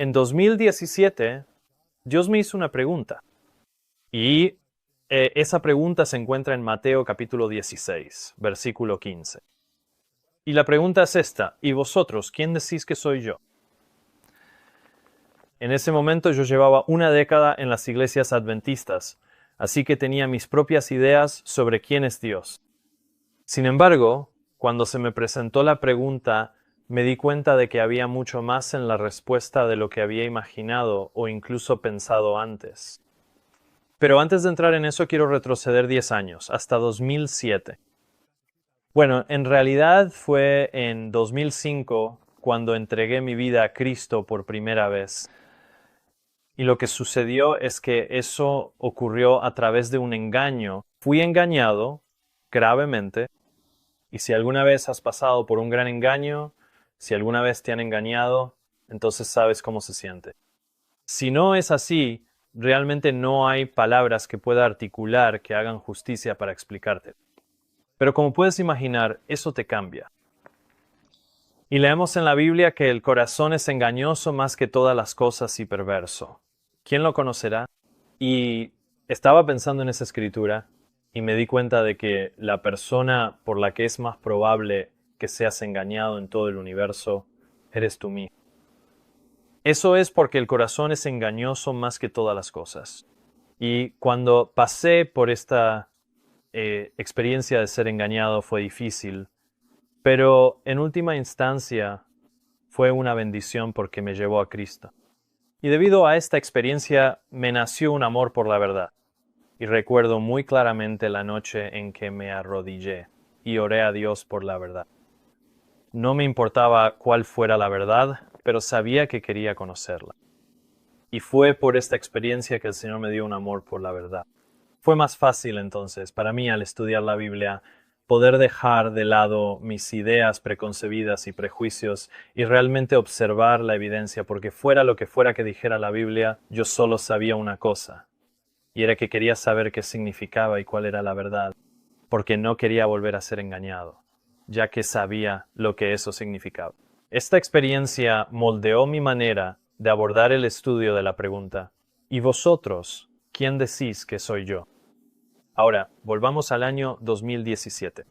En 2017, Dios me hizo una pregunta. Y esa pregunta se encuentra en Mateo capítulo 16, versículo 15. Y la pregunta es esta: ¿y vosotros, quién decís que soy yo? En ese momento yo llevaba una década en las iglesias adventistas, así que tenía mis propias ideas sobre quién es Dios. Sin embargo, cuando se me presentó la pregunta, me di cuenta de que había mucho más en la respuesta de lo que había imaginado o incluso pensado antes. Pero antes de entrar en eso quiero retroceder 10 años, hasta 2007. Bueno, en realidad fue en 2005 cuando entregué mi vida a Cristo por primera vez. Y lo que sucedió es que eso ocurrió a través de un engaño. Fui engañado gravemente. Y si alguna vez has pasado por un gran engaño, si alguna vez te han engañado, entonces sabes cómo se siente. Si no es así, realmente no hay palabras que pueda articular que hagan justicia para explicarte. Pero como puedes imaginar, eso te cambia. Y leemos en la Biblia que el corazón es engañoso más que todas las cosas y perverso. ¿Quién lo conocerá? Y estaba pensando en esa escritura y me di cuenta de que la persona por la que es más probable que seas engañado en todo el universo eres tú mismo. Eso es porque el corazón es engañoso más que todas las cosas. Y cuando pasé por esta experiencia de ser engañado fue difícil, pero en última instancia fue una bendición porque me llevó a Cristo. Y debido a esta experiencia me nació un amor por la verdad. Y recuerdo muy claramente la noche en que me arrodillé y oré a Dios por la verdad. No me importaba cuál fuera la verdad, pero sabía que quería conocerla. Y fue por esta experiencia que el Señor me dio un amor por la verdad. Fue más fácil entonces para mí al estudiar la Biblia poder dejar de lado mis ideas preconcebidas y prejuicios y realmente observar la evidencia, porque fuera lo que fuera que dijera la Biblia, yo solo sabía una cosa, y era que quería saber qué significaba y cuál era la verdad, porque no quería volver a ser engañado, ya que sabía lo que eso significaba. Esta experiencia moldeó mi manera de abordar el estudio de la pregunta: ¿y vosotros, quién decís que soy yo? Ahora, volvamos al año 2017.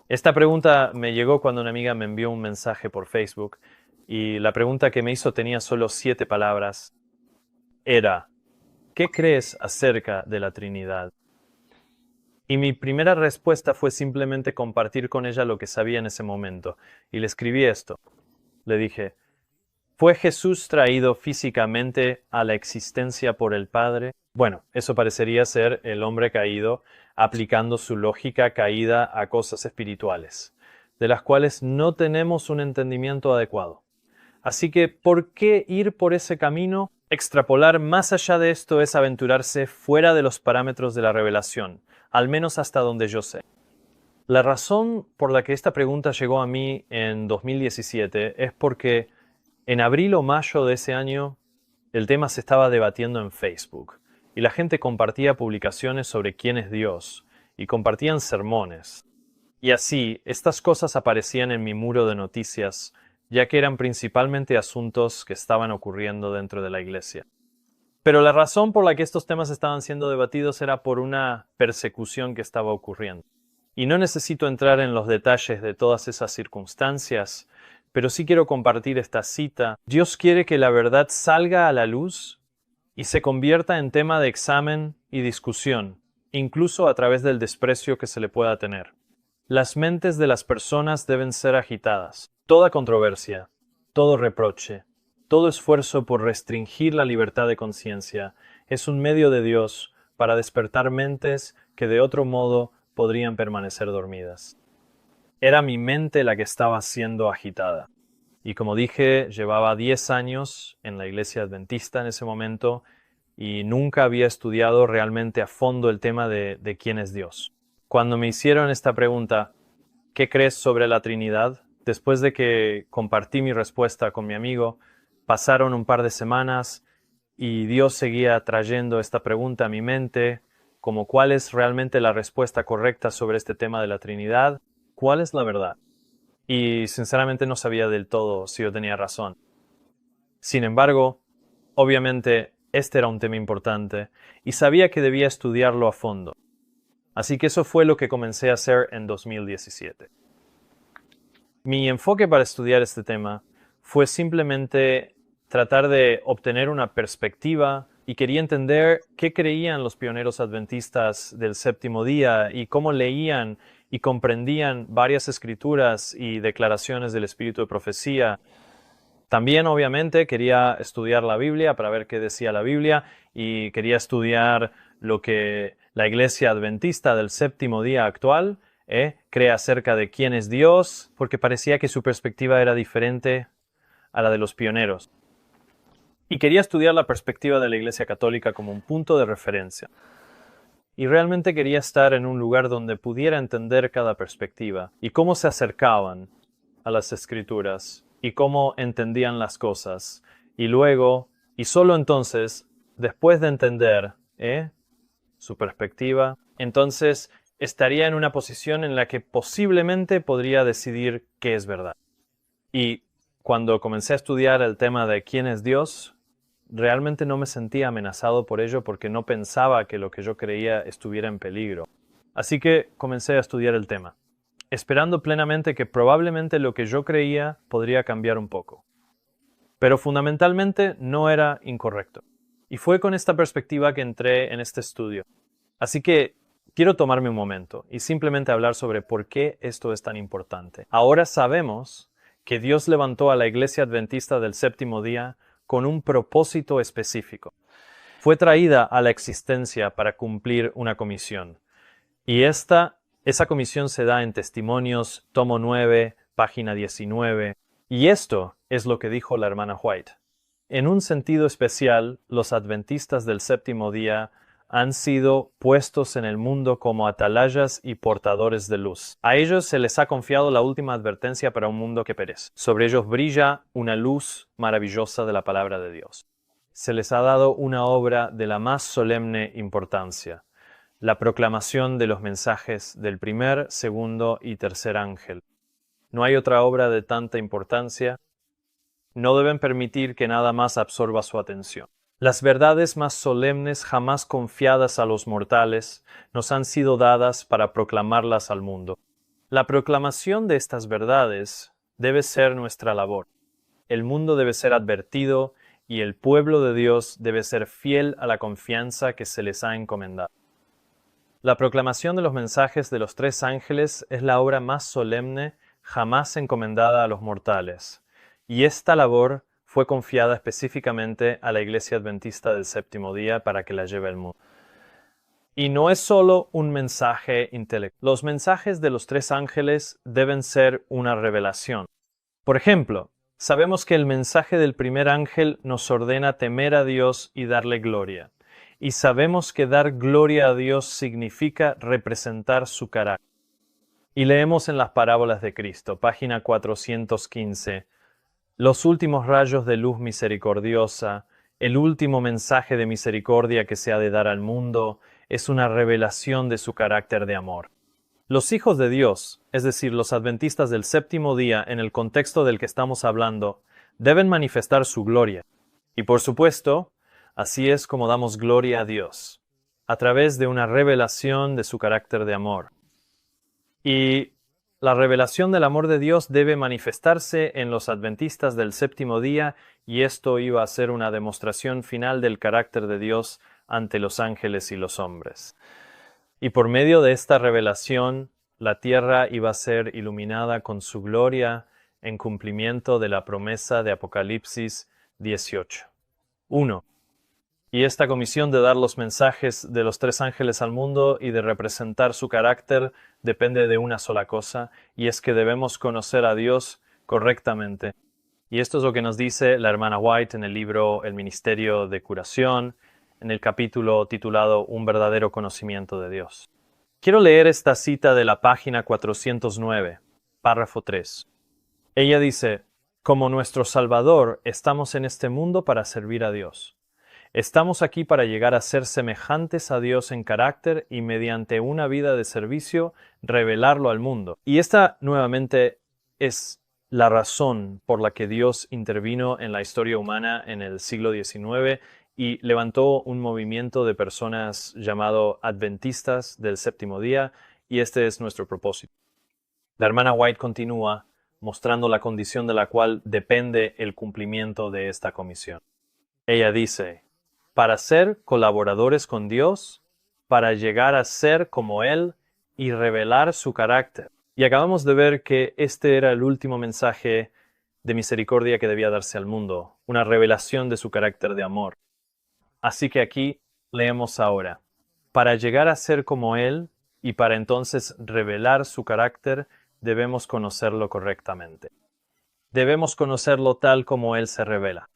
Esta pregunta me llegó cuando una amiga me envió un mensaje por Facebook y la pregunta que me hizo tenía solo 7 palabras. Era: ¿qué crees acerca de la Trinidad? Y mi primera respuesta fue simplemente compartir con ella lo que sabía en ese momento. Y le escribí esto. Le dije: ¿fue Jesús traído físicamente a la existencia por el Padre? Bueno, eso parecería ser el hombre caído aplicando su lógica caída a cosas espirituales, de las cuales no tenemos un entendimiento adecuado. Así que, ¿por qué ir por ese camino? Extrapolar más allá de esto es aventurarse fuera de los parámetros de la revelación, al menos hasta donde yo sé. La razón por la que esta pregunta llegó a mí en 2017 es porque en abril o mayo de ese año el tema se estaba debatiendo en Facebook y la gente compartía publicaciones sobre quién es Dios y compartían sermones. Y así, estas cosas aparecían en mi muro de noticias, ya que eran principalmente asuntos que estaban ocurriendo dentro de la iglesia. Pero la razón por la que estos temas estaban siendo debatidos era por una persecución que estaba ocurriendo. Y no necesito entrar en los detalles de todas esas circunstancias, pero sí quiero compartir esta cita. Dios quiere que la verdad salga a la luz y se convierta en tema de examen y discusión, incluso a través del desprecio que se le pueda tener. Las mentes de las personas deben ser agitadas. Toda controversia, todo reproche, todo esfuerzo por restringir la libertad de conciencia es un medio de Dios para despertar mentes que de otro modo podrían permanecer dormidas. Era mi mente la que estaba siendo agitada. Y como dije, llevaba 10 años en la iglesia adventista en ese momento y nunca había estudiado realmente a fondo el tema de quién es Dios. Cuando me hicieron esta pregunta: ¿qué crees sobre la Trinidad? Después de que compartí mi respuesta con mi amigo, pasaron un par de semanas y Dios seguía trayendo esta pregunta a mi mente, como cuál es realmente la respuesta correcta sobre este tema de la Trinidad, cuál es la verdad. Y sinceramente no sabía del todo si yo tenía razón. Sin embargo, Obviamente, este era un tema importante y sabía que debía estudiarlo a fondo. Así que eso fue lo que comencé a hacer en 2017. Mi enfoque para estudiar este tema fue simplemente tratar de obtener una perspectiva y quería entender qué creían los pioneros adventistas del séptimo día y cómo leían y comprendían varias escrituras y declaraciones del espíritu de profecía. También, obviamente, quería estudiar la Biblia para ver qué decía la Biblia y quería estudiar lo que la iglesia adventista del séptimo día actual cree acerca de quién es Dios, porque parecía que su perspectiva era diferente a la de los pioneros. Y quería estudiar la perspectiva de la Iglesia Católica como un punto de referencia. Y realmente quería estar en un lugar donde pudiera entender cada perspectiva y cómo se acercaban a las Escrituras y cómo entendían las cosas. Y luego, y solo entonces, después de entender su perspectiva, entonces estaría en una posición en la que posiblemente podría decidir qué es verdad. Y cuando comencé a estudiar el tema de quién es Dios, realmente no me sentía amenazado por ello porque no pensaba que lo que yo creía estuviera en peligro. Así que comencé a estudiar el tema, esperando plenamente que probablemente lo que yo creía podría cambiar un poco. Pero fundamentalmente no era incorrecto. Y fue con esta perspectiva que entré en este estudio. Así que quiero tomarme un momento y simplemente hablar sobre por qué esto es tan importante. Ahora sabemos que Dios levantó a la Iglesia Adventista del séptimo día con un propósito específico. Fue traída a la existencia para cumplir una comisión. Y esa comisión se da en Testimonios, tomo 9, página 19. Y esto es lo que dijo la hermana White. En un sentido especial, los adventistas del séptimo día han sido puestos en el mundo como atalayas y portadores de luz. A ellos se les ha confiado la última advertencia para un mundo que perece. Sobre ellos brilla una luz maravillosa de la palabra de Dios. Se les ha dado una obra de la más solemne importancia, la proclamación de los mensajes del primer, segundo y tercer ángel. No hay otra obra de tanta importancia. No deben permitir que nada más absorba su atención. Las verdades más solemnes jamás confiadas a los mortales nos han sido dadas para proclamarlas al mundo. La proclamación de estas verdades debe ser nuestra labor. El mundo debe ser advertido y el pueblo de Dios debe ser fiel a la confianza que se les ha encomendado. La proclamación de los mensajes de los tres ángeles es la obra más solemne jamás encomendada a los mortales, y esta labor fue confiada específicamente a la Iglesia Adventista del séptimo día para que la lleve al mundo. Y no es solo un mensaje intelectual. Los mensajes de los tres ángeles deben ser una revelación. Por ejemplo, sabemos que el mensaje del primer ángel nos ordena temer a Dios y darle gloria. Y sabemos que dar gloria a Dios significa representar su carácter. Y leemos en las parábolas de Cristo, página 415, los últimos rayos de luz misericordiosa, el último mensaje de misericordia que se ha de dar al mundo, es una revelación de su carácter de amor. Los hijos de Dios, es decir, los adventistas del séptimo día en el contexto del que estamos hablando, deben manifestar su gloria. Y por supuesto, así es como damos gloria a Dios, a través de una revelación de su carácter de amor. Y la revelación del amor de Dios debe manifestarse en los adventistas del séptimo día, y esto iba a ser una demostración final del carácter de Dios ante los ángeles y los hombres. Y por medio de esta revelación, la tierra iba a ser iluminada con su gloria en cumplimiento de la promesa de Apocalipsis 18. 1. Y esta comisión de dar los mensajes de los tres ángeles al mundo y de representar su carácter depende de una sola cosa, y es que debemos conocer a Dios correctamente. Y esto es lo que nos dice la hermana White en el libro El Ministerio de Curación, en el capítulo titulado Un verdadero conocimiento de Dios. Quiero leer esta cita de la página 409, párrafo 3. Ella dice: como nuestro Salvador, estamos en este mundo para servir a Dios. Estamos aquí para llegar a ser semejantes a Dios en carácter y mediante una vida de servicio revelarlo al mundo. Y esta nuevamente es la razón por la que Dios intervino en la historia humana en el siglo XIX y levantó un movimiento de personas llamado Adventistas del Séptimo Día, y este es nuestro propósito. La hermana White continúa mostrando la condición de la cual depende el cumplimiento de esta comisión. Ella dice, para ser colaboradores con Dios, para llegar a ser como Él y revelar su carácter. Y acabamos de ver que este era el último mensaje de misericordia que debía darse al mundo, una revelación de su carácter de amor. Así que aquí leemos ahora, para llegar a ser como Él y para entonces revelar su carácter, debemos conocerlo correctamente. Debemos conocerlo tal como Él se revela.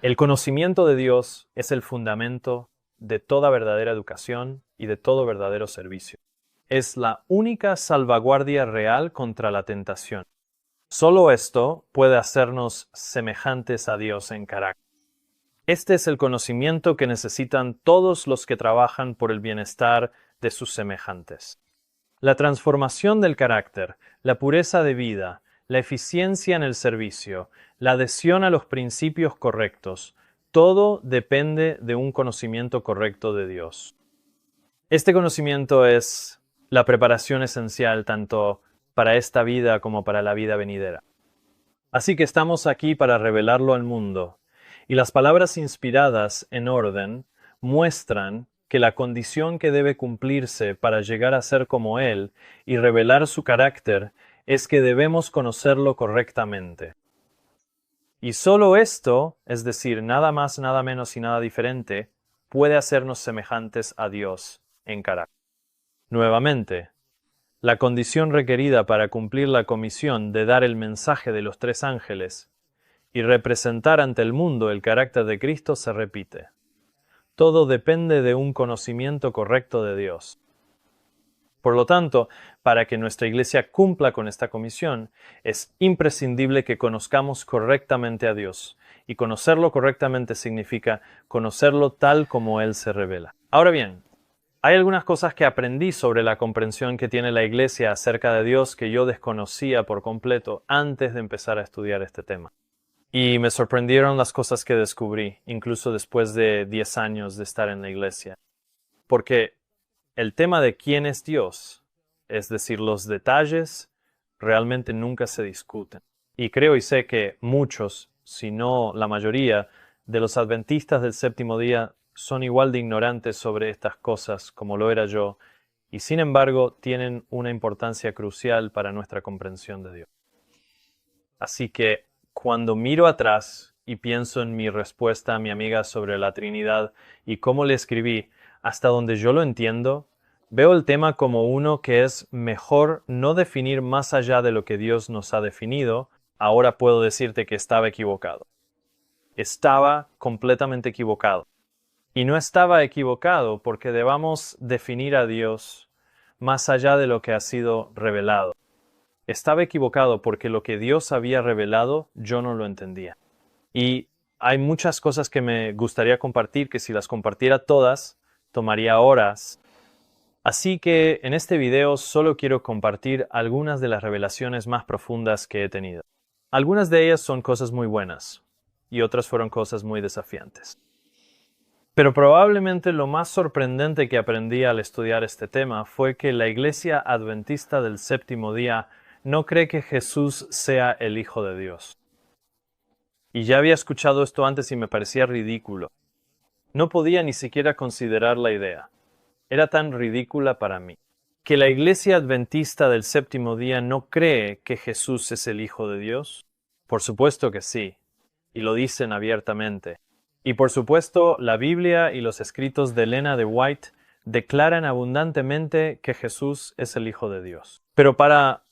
El conocimiento de Dios es el fundamento de toda verdadera educación y de todo verdadero servicio. Es la única salvaguardia real contra la tentación. Solo esto puede hacernos semejantes a Dios en carácter. Este es el conocimiento que necesitan todos los que trabajan por el bienestar de sus semejantes. La transformación del carácter, la pureza de vida, la eficiencia en el servicio, la adhesión a los principios correctos, todo depende de un conocimiento correcto de Dios. Este conocimiento es la preparación esencial tanto para esta vida como para la vida venidera. Así que estamos aquí para revelarlo al mundo, y las palabras inspiradas en orden muestran que la condición que debe cumplirse para llegar a ser como Él y revelar su carácter es que debemos conocerlo correctamente. Y solo esto, es decir, nada más, nada menos y nada diferente, puede hacernos semejantes a Dios en carácter. Nuevamente, la condición requerida para cumplir la comisión de dar el mensaje de los tres ángeles y representar ante el mundo el carácter de Cristo se repite. Todo depende de un conocimiento correcto de Dios. Por lo tanto, para que nuestra Iglesia cumpla con esta comisión, es imprescindible que conozcamos correctamente a Dios. Y conocerlo correctamente significa conocerlo tal como Él se revela. Ahora bien, hay algunas cosas que aprendí sobre la comprensión que tiene la Iglesia acerca de Dios que yo desconocía por completo antes de empezar a estudiar este tema. Y me sorprendieron las cosas que descubrí, incluso después de 10 años de estar en la Iglesia. Porque el tema de quién es Dios, es decir, los detalles, realmente nunca se discuten. Y creo y sé que muchos, si no la mayoría, de los adventistas del séptimo día son igual de ignorantes sobre estas cosas como lo era yo, y sin embargo tienen una importancia crucial para nuestra comprensión de Dios. Así que cuando miro atrás y pienso en mi respuesta a mi amiga sobre la Trinidad y cómo le escribí, hasta donde yo lo entiendo, veo el tema como uno que es mejor no definir más allá de lo que Dios nos ha definido. Ahora puedo decirte que estaba equivocado. Estaba completamente equivocado. Y no estaba equivocado porque debamos definir a Dios más allá de lo que ha sido revelado. Estaba equivocado porque lo que Dios había revelado yo no lo entendía. Y hay muchas cosas que me gustaría compartir que si las compartiera todas, tomaría horas. Así que en este video solo quiero compartir algunas de las revelaciones más profundas que he tenido. Algunas de ellas son cosas muy buenas y otras fueron cosas muy desafiantes. Pero probablemente lo más sorprendente que aprendí al estudiar este tema fue que la Iglesia Adventista del Séptimo Día no cree que Jesús sea el Hijo de Dios. Y ya había escuchado esto antes y me parecía ridículo. No podía ni siquiera considerar la idea. Era tan ridícula para mí. ¿Que la Iglesia Adventista del Séptimo Día no cree que Jesús es el Hijo de Dios? Por supuesto que sí, y lo dicen abiertamente. Y por supuesto, la Biblia y los escritos de Elena de White declaran abundantemente que Jesús es el Hijo de Dios. Pero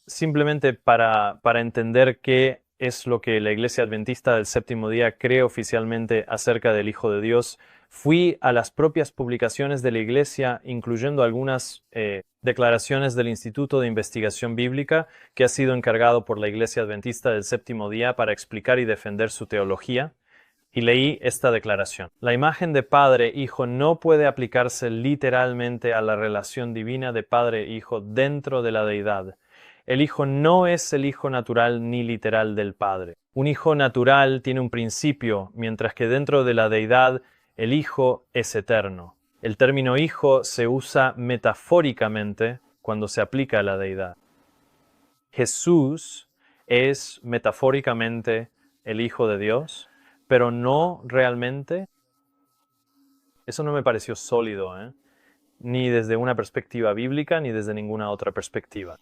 simplemente para entender qué es lo que la Iglesia Adventista del Séptimo Día cree oficialmente acerca del Hijo de Dios, fui a las propias publicaciones de la Iglesia, incluyendo algunas declaraciones del Instituto de Investigación Bíblica, que ha sido encargado por la Iglesia Adventista del Séptimo Día para explicar y defender su teología, y leí esta declaración. La imagen de Padre-Hijo no puede aplicarse literalmente a la relación divina de Padre-Hijo dentro de la deidad. El Hijo no es el Hijo natural ni literal del Padre. Un Hijo natural tiene un principio, mientras que dentro de la deidad el Hijo es eterno. El término Hijo se usa metafóricamente cuando se aplica a la deidad. Jesús es metafóricamente el Hijo de Dios, pero no realmente. Eso no me pareció sólido, ni desde una perspectiva bíblica, ni desde ninguna otra perspectiva.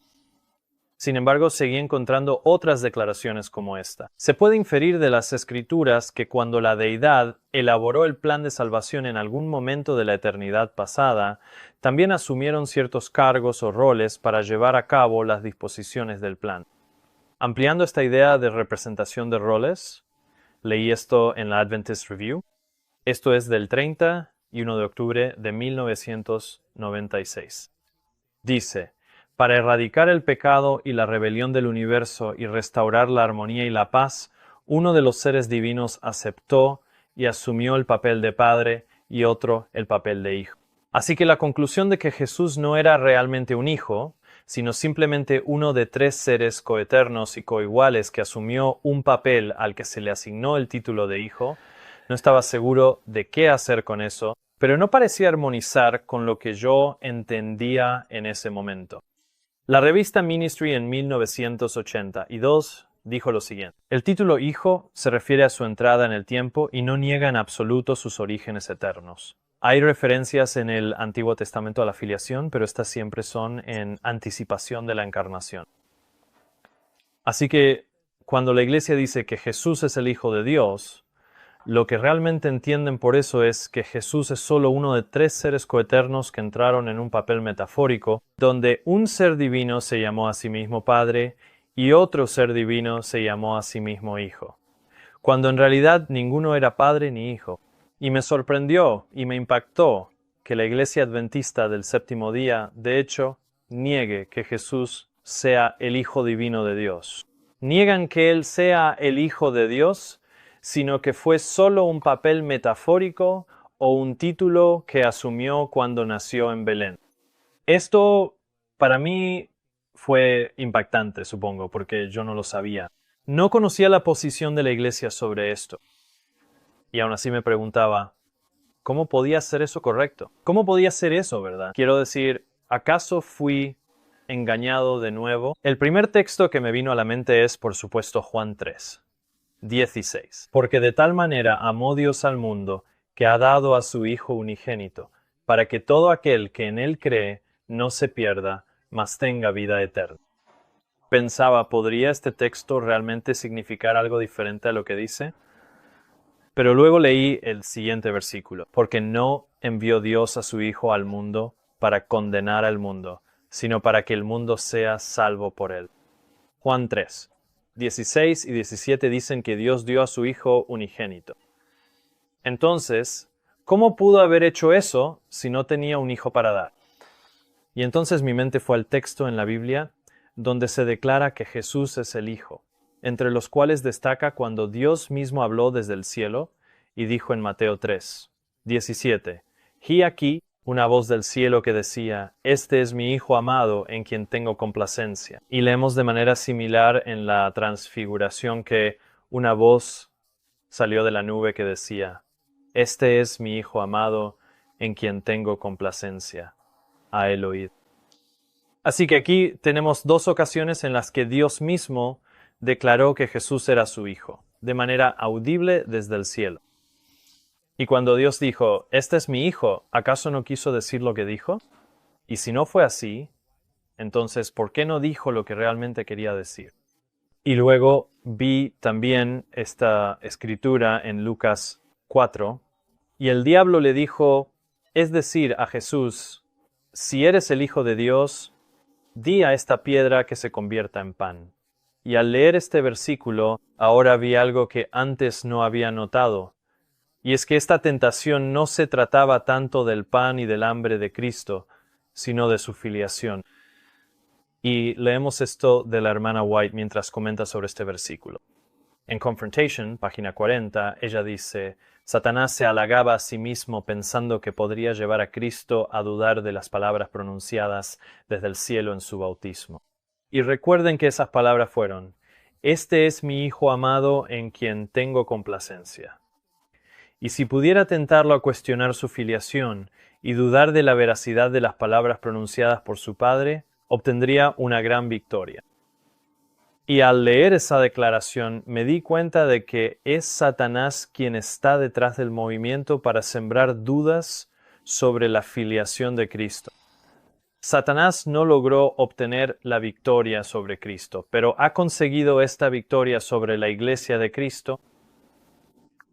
Sin embargo, seguí encontrando otras declaraciones como esta. Se puede inferir de las Escrituras que cuando la deidad elaboró el plan de salvación en algún momento de la eternidad pasada, también asumieron ciertos cargos o roles para llevar a cabo las disposiciones del plan. Ampliando esta idea de representación de roles, leí esto en la Adventist Review. Esto es del 31 de octubre de 1996. Dice: para erradicar el pecado y la rebelión del universo y restaurar la armonía y la paz, uno de los seres divinos aceptó y asumió el papel de padre y otro el papel de hijo. Así que la conclusión de que Jesús no era realmente un hijo, sino simplemente uno de tres seres coeternos y coiguales que asumió un papel al que se le asignó el título de hijo, no estaba seguro de qué hacer con eso, pero no parecía armonizar con lo que yo entendía en ese momento. La revista Ministry en 1982 dijo lo siguiente: el título Hijo se refiere a su entrada en el tiempo y no niega en absoluto sus orígenes eternos. Hay referencias en el Antiguo Testamento a la filiación, pero estas siempre son en anticipación de la encarnación. Así que, cuando la Iglesia dice que Jesús es el Hijo de Dios, lo que realmente entienden por eso es que Jesús es solo uno de tres seres coeternos que entraron en un papel metafórico, donde un ser divino se llamó a sí mismo Padre y otro ser divino se llamó a sí mismo Hijo, cuando en realidad ninguno era Padre ni Hijo. Y me sorprendió y me impactó que la Iglesia Adventista del Séptimo Día, de hecho, niegue que Jesús sea el Hijo divino de Dios. Niegan que Él sea el Hijo de Dios, sino que fue solo un papel metafórico o un título que asumió cuando nació en Belén. Esto para mí fue impactante, supongo, porque yo no lo sabía. No conocía la posición de la Iglesia sobre esto. Y aún así me preguntaba, ¿cómo podía ser eso correcto? ¿Cómo podía ser eso, verdad? Quiero decir, ¿acaso fui engañado de nuevo? El primer texto que me vino a la mente es, por supuesto, Juan 3:16. Porque de tal manera amó Dios al mundo, que ha dado a su Hijo unigénito, para que todo aquel que en Él cree no se pierda, mas tenga vida eterna. Pensaba, ¿podría este texto realmente significar algo diferente a lo que dice? Pero luego leí el siguiente versículo: porque no envió Dios a su Hijo al mundo para condenar al mundo, sino para que el mundo sea salvo por él. Juan 3:16 y 17 dicen que Dios dio a su Hijo unigénito. Entonces, ¿cómo pudo haber hecho eso si no tenía un hijo para dar? Y entonces mi mente fue al texto en la Biblia donde se declara que Jesús es el Hijo, entre los cuales destaca cuando Dios mismo habló desde el cielo y dijo en Mateo 3:17, «He aquí una voz del cielo que decía, Este es mi Hijo amado en quien tengo complacencia». Y leemos de manera similar en la Transfiguración que una voz salió de la nube que decía, «Este es mi Hijo amado en quien tengo complacencia. A él oíd». Así que aquí tenemos dos ocasiones en las que Dios mismo declaró que Jesús era su Hijo, de manera audible desde el cielo. Y cuando Dios dijo, «Este es mi Hijo», ¿acaso no quiso decir lo que dijo? Y si no fue así, entonces, ¿por qué no dijo lo que realmente quería decir? Y luego vi también esta escritura en Lucas 4, y el diablo le dijo, es decir, a Jesús, «Si eres el Hijo de Dios, di a esta piedra que se convierta en pan». Y al leer este versículo, ahora vi algo que antes no había notado. Y es que esta tentación no se trataba tanto del pan y del hambre de Cristo, sino de su filiación. Y leemos esto de la hermana White mientras comenta sobre este versículo. En Confrontation, página 40, ella dice, Satanás se halagaba a sí mismo pensando que podría llevar a Cristo a dudar de las palabras pronunciadas desde el cielo en su bautismo. Y recuerden que esas palabras fueron: "Este es mi Hijo amado en quien tengo complacencia". Y si pudiera tentarlo a cuestionar su filiación y dudar de la veracidad de las palabras pronunciadas por su padre, obtendría una gran victoria. Y al leer esa declaración me di cuenta de que es Satanás quien está detrás del movimiento para sembrar dudas sobre la filiación de Cristo. Satanás no logró obtener la victoria sobre Cristo, pero ha conseguido esta victoria sobre la Iglesia de Cristo.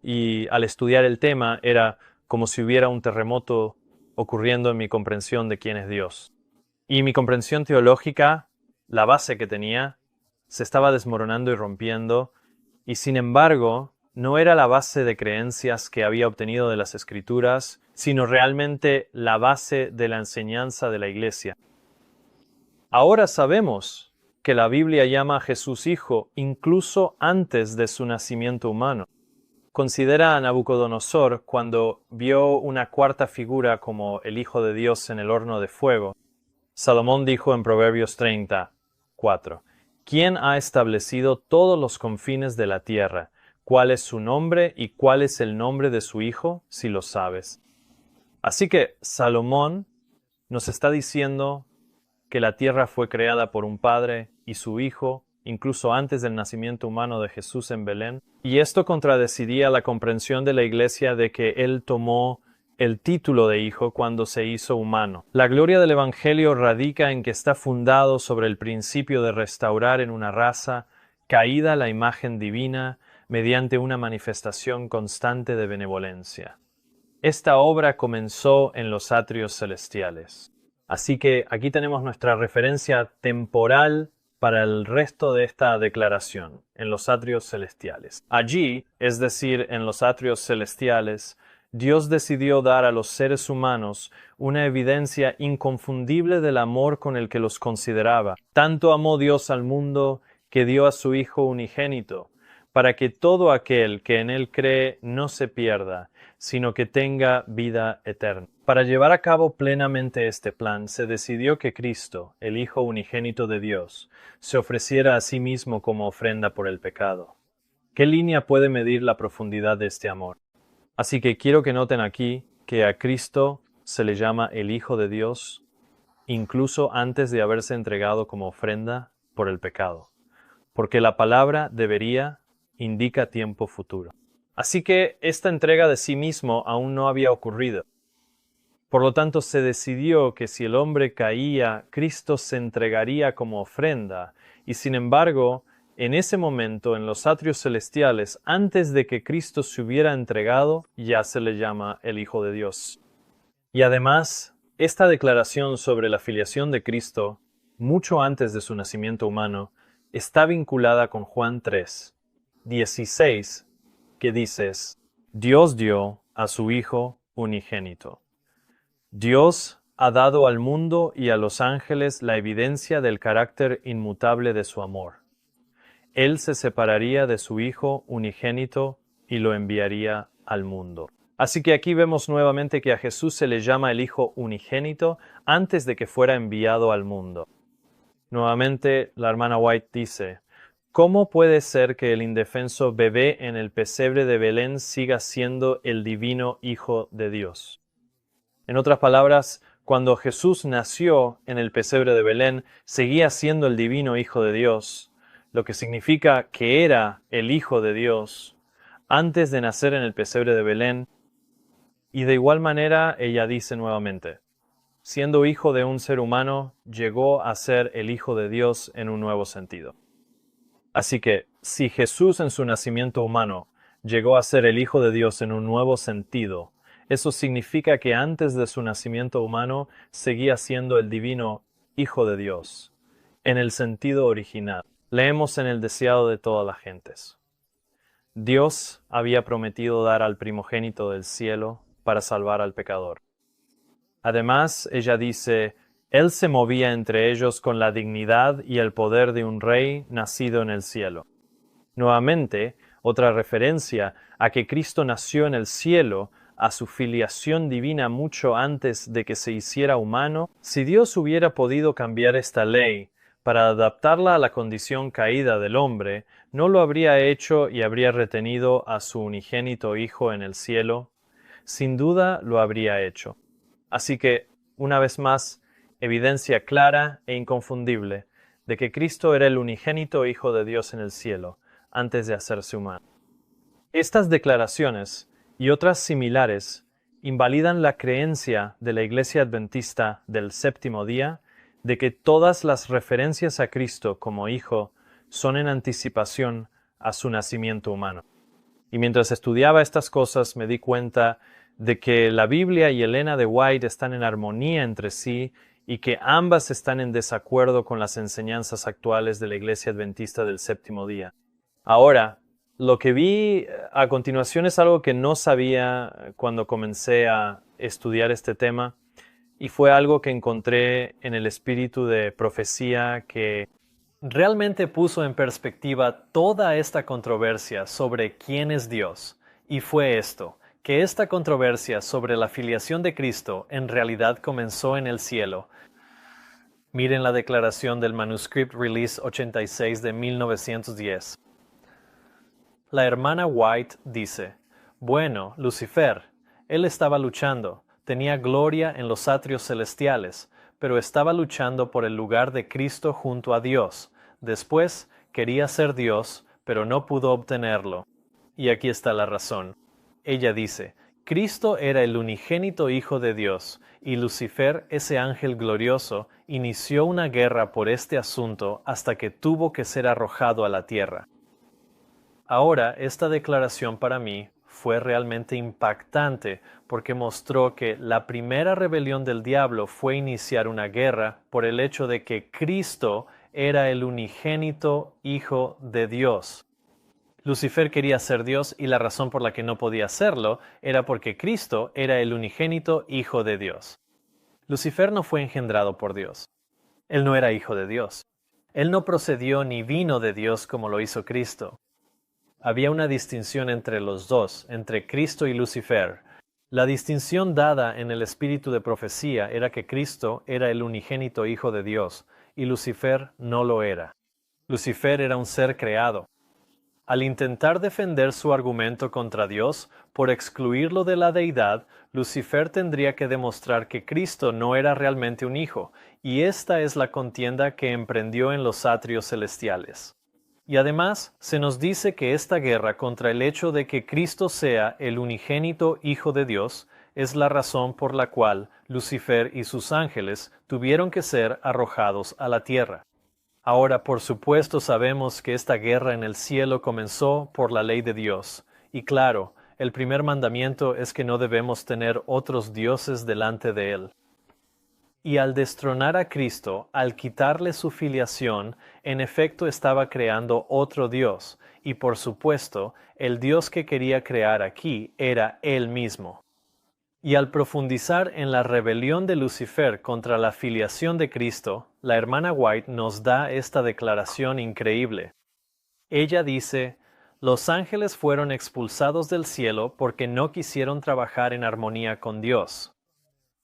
Y al estudiar el tema era como si hubiera un terremoto ocurriendo en mi comprensión de quién es Dios. Y mi comprensión teológica, la base que tenía, se estaba desmoronando y rompiendo, y sin embargo, no era la base de creencias que había obtenido de las Escrituras, sino realmente la base de la enseñanza de la Iglesia. Ahora sabemos que la Biblia llama a Jesús Hijo incluso antes de su nacimiento humano. Considera a Nabucodonosor cuando vio una cuarta figura como el Hijo de Dios en el horno de fuego. Salomón dijo en Proverbios 30:4: ¿Quién ha establecido todos los confines de la tierra? ¿Cuál es su nombre y cuál es el nombre de su hijo, si lo sabes? Así que Salomón nos está diciendo que la tierra fue creada por un padre y su hijo, incluso antes del nacimiento humano de Jesús en Belén. Y esto contradeciría la comprensión de la Iglesia de que él tomó el título de hijo cuando se hizo humano. La gloria del Evangelio radica en que está fundado sobre el principio de restaurar en una raza caída la imagen divina mediante una manifestación constante de benevolencia. Esta obra comenzó en los atrios celestiales. Así que aquí tenemos nuestra referencia temporal para el resto de esta declaración, en los atrios celestiales. Allí, es decir, en los atrios celestiales, Dios decidió dar a los seres humanos una evidencia inconfundible del amor con el que los consideraba. Tanto amó Dios al mundo que dio a su Hijo unigénito, para que todo aquel que en él cree no se pierda, sino que tenga vida eterna. Para llevar a cabo plenamente este plan, se decidió que Cristo, el Hijo unigénito de Dios, se ofreciera a sí mismo como ofrenda por el pecado. ¿Qué línea puede medir la profundidad de este amor? Así que quiero que noten aquí que a Cristo se le llama el Hijo de Dios incluso antes de haberse entregado como ofrenda por el pecado, porque la palabra debería indica tiempo futuro. Así que esta entrega de sí mismo aún no había ocurrido. Por lo tanto, se decidió que si el hombre caía, Cristo se entregaría como ofrenda, y sin embargo, en ese momento, en los atrios celestiales, antes de que Cristo se hubiera entregado, ya se le llama el Hijo de Dios. Y además, esta declaración sobre la filiación de Cristo, mucho antes de su nacimiento humano, está vinculada con Juan 3:16, que dices: Dios dio a su Hijo unigénito. Dios ha dado al mundo y a los ángeles la evidencia del carácter inmutable de su amor. Él se separaría de su Hijo unigénito y lo enviaría al mundo. Así que aquí vemos nuevamente que a Jesús se le llama el Hijo unigénito antes de que fuera enviado al mundo. Nuevamente, la hermana White dice: ¿cómo puede ser que el indefenso bebé en el pesebre de Belén siga siendo el divino Hijo de Dios? En otras palabras, cuando Jesús nació en el pesebre de Belén, seguía siendo el divino Hijo de Dios, lo que significa que era el Hijo de Dios antes de nacer en el pesebre de Belén. Y de igual manera, ella dice nuevamente: siendo hijo de un ser humano, llegó a ser el Hijo de Dios en un nuevo sentido. Así que, si Jesús en su nacimiento humano llegó a ser el Hijo de Dios en un nuevo sentido, eso significa que antes de su nacimiento humano seguía siendo el divino Hijo de Dios, en el sentido original. Leemos en el deseado de todas las gentes. Dios había prometido dar al primogénito del cielo para salvar al pecador. Además, ella dice: Él se movía entre ellos con la dignidad y el poder de un rey nacido en el cielo. Nuevamente, otra referencia a que Cristo nació en el cielo, a su filiación divina mucho antes de que se hiciera humano. Si Dios hubiera podido cambiar esta ley para adaptarla a la condición caída del hombre, ¿no lo habría hecho y habría retenido a su unigénito Hijo en el cielo? Sin duda lo habría hecho. Así que, una vez más, evidencia clara e inconfundible de que Cristo era el unigénito Hijo de Dios en el cielo, antes de hacerse humano. Estas declaraciones y otras similares invalidan la creencia de la Iglesia Adventista del séptimo día de que todas las referencias a Cristo como Hijo son en anticipación a su nacimiento humano. Y mientras estudiaba estas cosas me di cuenta de que la Biblia y Elena de White están en armonía entre sí y que ambas están en desacuerdo con las enseñanzas actuales de la Iglesia Adventista del séptimo día. Ahora, lo que vi a continuación es algo que no sabía cuando comencé a estudiar este tema, y fue algo que encontré en el espíritu de profecía que realmente puso en perspectiva toda esta controversia sobre quién es Dios. Y fue esto, que esta controversia sobre la filiación de Cristo en realidad comenzó en el cielo. Miren la declaración del Manuscript Release 86 de 1910. La hermana White dice: bueno, Lucifer, él estaba luchando, tenía gloria en los atrios celestiales, pero estaba luchando por el lugar de Cristo junto a Dios. Después quería ser Dios, pero no pudo obtenerlo. Y aquí está la razón. Ella dice: Cristo era el unigénito Hijo de Dios, y Lucifer, ese ángel glorioso, inició una guerra por este asunto hasta que tuvo que ser arrojado a la tierra. Ahora, esta declaración para mí fue realmente impactante porque mostró que la primera rebelión del diablo fue iniciar una guerra por el hecho de que Cristo era el unigénito Hijo de Dios. Lucifer quería ser Dios y la razón por la que no podía hacerlo era porque Cristo era el unigénito Hijo de Dios. Lucifer no fue engendrado por Dios. Él no era hijo de Dios. Él no procedió ni vino de Dios como lo hizo Cristo. Había una distinción entre los dos, entre Cristo y Lucifer. La distinción dada en el espíritu de profecía era que Cristo era el unigénito Hijo de Dios, y Lucifer no lo era. Lucifer era un ser creado. Al intentar defender su argumento contra Dios, por excluirlo de la deidad, Lucifer tendría que demostrar que Cristo no era realmente un hijo, y esta es la contienda que emprendió en los atrios celestiales. Y además, se nos dice que esta guerra contra el hecho de que Cristo sea el unigénito Hijo de Dios es la razón por la cual Lucifer y sus ángeles tuvieron que ser arrojados a la tierra. Ahora, por supuesto, sabemos que esta guerra en el cielo comenzó por la ley de Dios. Y claro, el primer mandamiento es que no debemos tener otros dioses delante de Él. Y al destronar a Cristo, al quitarle su filiación, en efecto estaba creando otro Dios, y por supuesto, el Dios que quería crear aquí era Él mismo. Y al profundizar en la rebelión de Lucifer contra la filiación de Cristo, la hermana White nos da esta declaración increíble. Ella dice: los ángeles fueron expulsados del cielo porque no quisieron trabajar en armonía con Dios.